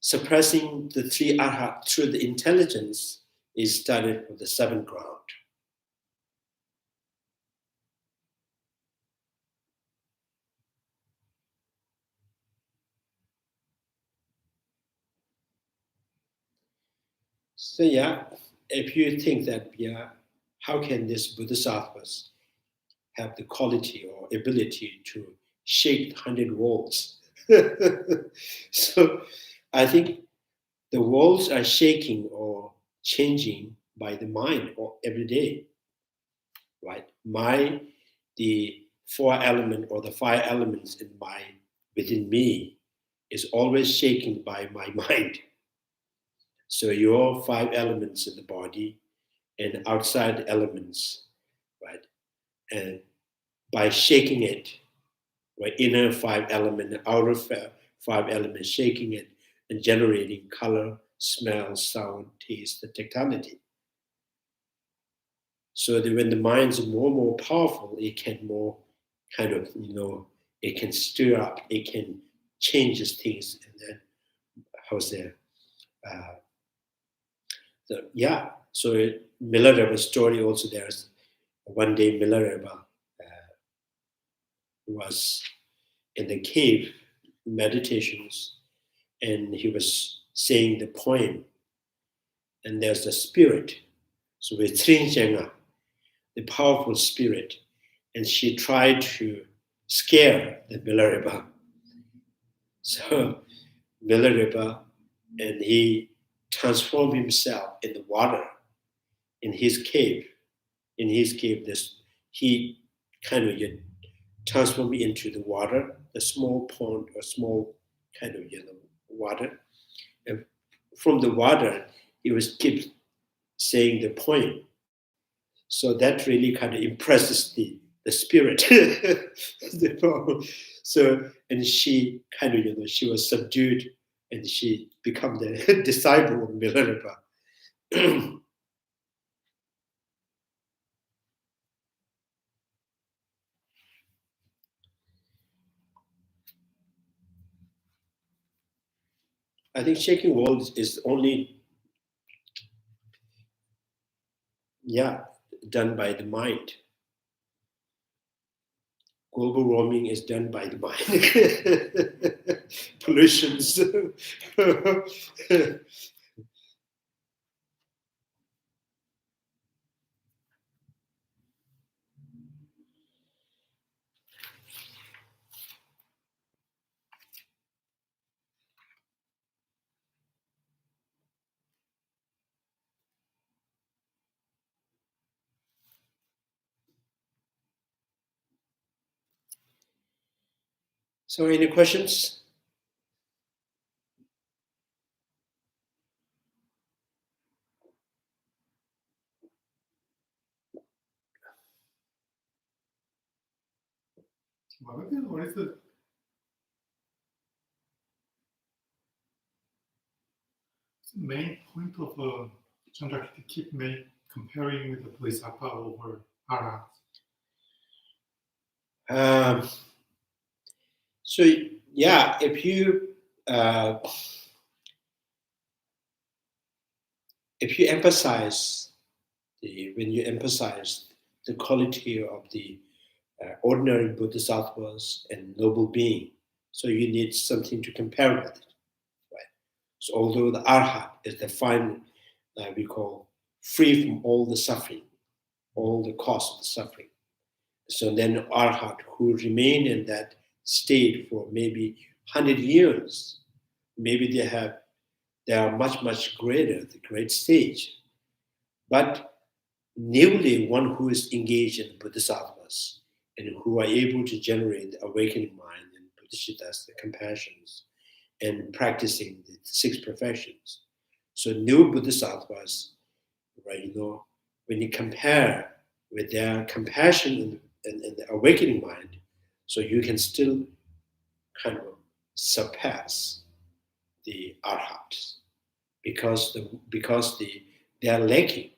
suppressing the 3 Arhat through the intelligence is started from the 7th ground. So if you think that how can this Bodhisattvas have the quality or ability to shake 100 walls? So I think the walls are shaking or changing by the mind or every day, right? The 4 element or the 5 elements within me is always shaken by my mind. So your 5 elements in the body and outside elements, right? And by shaking it, right, inner 5 element, outer 5 elements, shaking it and generating color, smell, sound, taste, the tactility. So that when the mind's more and more powerful, it can more kind of, it can stir up, it can change things. And then, so Milareva's story also, there's one day Milareva was in the cave meditations, and he was saying the poem, and there's the spirit. So with Trinjenga, the powerful spirit, and she tried to scare the Milarepa. So Milarepa, and he transformed himself in the water in his cave. In his cave, he kind of transformed into the water, the small pond or small kind of water. And from the water, he was keep saying the poem. So that really kind of impresses the spirit. So, and she kind of, she was subdued, and she became the disciple of Milarepa. I think shaking world is only, done by the mind. Global warming is done by the mind. Pollutions. So, any questions? What is the main point of Chandrakirti keep comparing with the Bodhisattva over Arhat? So if you emphasize when you emphasize the quality of the ordinary bodhisattvas and noble being, so you need something to compare with it, right? So although the arhat is the final, we call free from all the suffering, all the cause of the suffering. So then arhat who remain in that state for maybe 100 years, maybe they are much greater, the great stage. But newly one who is engaged in bodhisattvas and who are able to generate the awakening mind and bodhisattvas, the compassions, and practicing the 6 perfections. So new bodhisattvas, right, when you compare with their compassion and the awakening mind, so you can still kind of surpass the arhats because they are lacking.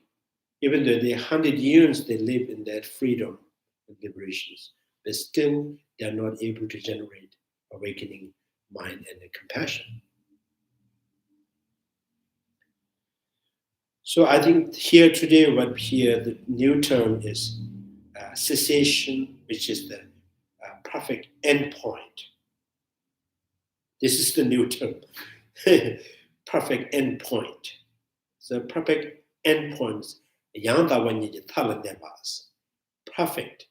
Even though they 100 years they live in that freedom and liberations, but still they are not able to generate awakening mind and the compassion. So I think here today, the new term is cessation, which is the perfect endpoint. This is the new term, perfect endpoint. So perfect endpoints, perfect.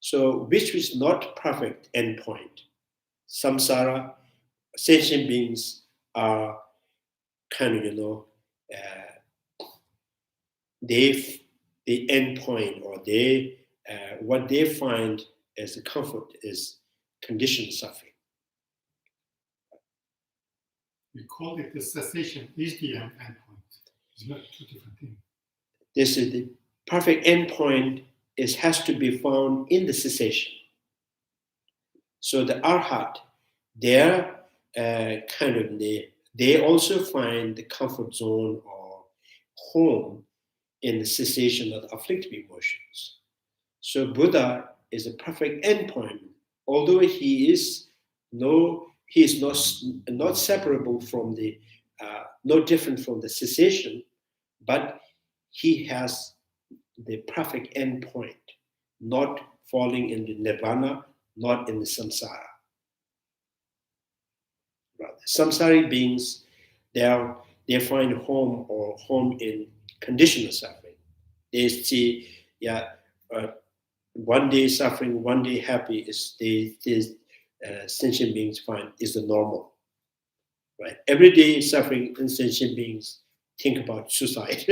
So which is not perfect endpoint? Samsara, sentient beings are kind of, the endpoint, or what they find as a comfort is conditioned suffering. We call it the cessation is the endpoint. It's not 2 different things. This is the perfect endpoint. It has to be found in the cessation. So the arhat, they're they also find the comfort zone or home in the cessation of the afflictive emotions. So Buddha is a perfect endpoint, although he is not separable from the, no different from the cessation, but he has the perfect endpoint, not falling in the nirvana, not in the samsara. Rather, samsaric beings, they find home in conditional suffering. They see, one day suffering, one day happy is sentient beings find is the normal, right? Every day suffering and sentient beings think about suicide.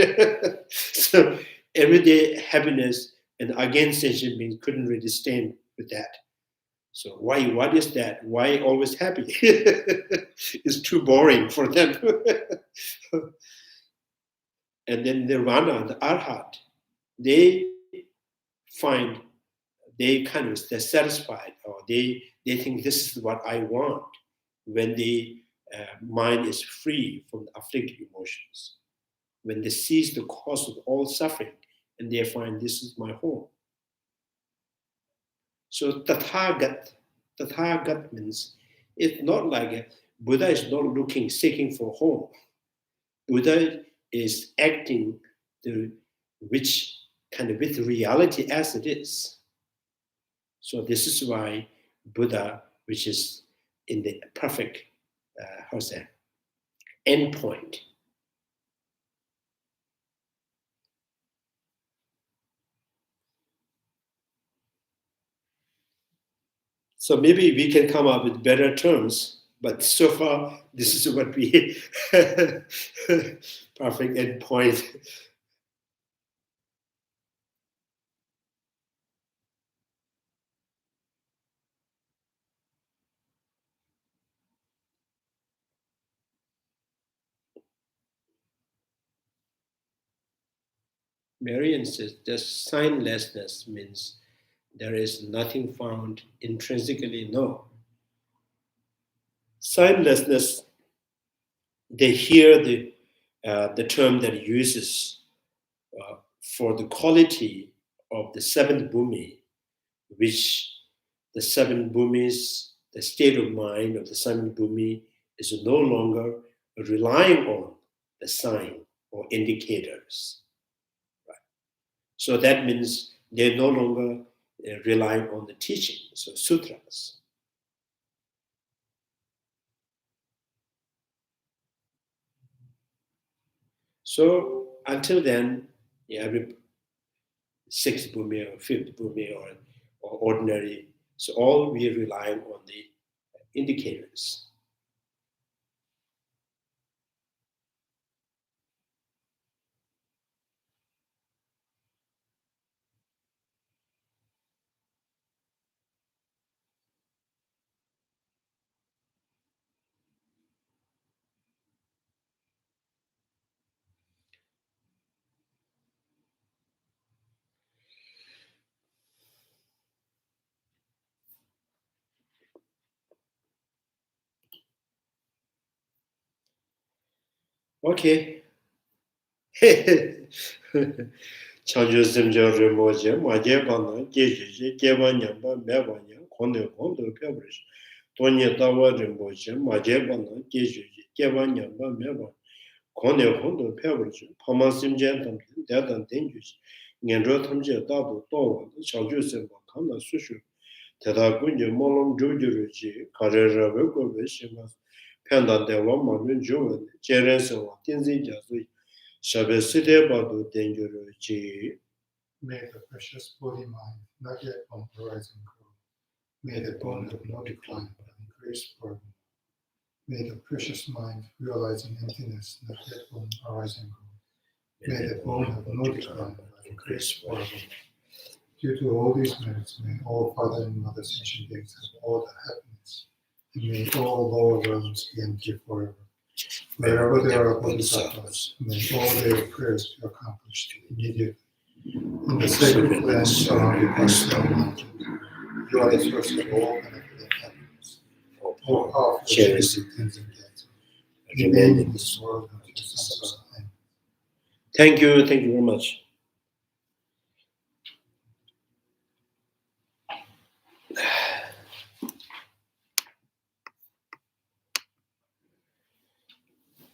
So everyday happiness, and again sentient beings couldn't really stand with that. So what is that? Why always happy? It's too boring for them. And then nirvana, the arhat, they're satisfied, or they think this is what I want, when the mind is free from the afflictive emotions, when they seize the cause of all suffering, and they find this is my home. So Tathagat means it's not like Buddha is not looking, seeking for home. Buddha is acting with reality as it is. So this is why Buddha, which is in the perfect, end point. So maybe we can come up with better terms, but so far this is what we perfect end point. Marian says that signlessness means there is nothing found intrinsically. No. Signlessness, they hear the term that it uses for the quality of the seventh bhumi, which the seven bhumis, the state of mind of the seventh bhumi is no longer relying on the sign or indicators. Right? So that means they're no longer relying on the teachings or sutras. So until then, every sixth bhumi or fifth bhumi or ordinary, so all we are relying on the indicators. Okay. Chanjo simjo remoje, maje bana, gejeje, geba nyamba, meba nyam, konde kondo pebrish. Tonye tawa remoje, maje bana, gejeje, geba nyamba, meba. Konde kondo pebrish. Pama simje tamkin, dedan tenjush. Ngendro tamje dadu towa, chanjo simba, kanda sushu. Teda kunje molong jojuruji, karera weko veshimas. Penda dewa mamin juwa, jeren sewa, tinzi jazui. May the precious body mind not yet on horizon grow. May the bone have no decline but increase forever. May the precious mind realizing emptiness not yet on horizon grow. May the bone have no decline but increase forever. Due to all these merits, may all father and mother sentient beings have all the happiness, and may all lower realms be empty forever. Wherever there are bodhisattvas, may all their prayers be accomplished immediately. In the sacred land surrounded by snow mountains, you are the source of all benefit and happiness. O powerful cherished cleansing death, remain in this world until samsara ends. Thank you very much.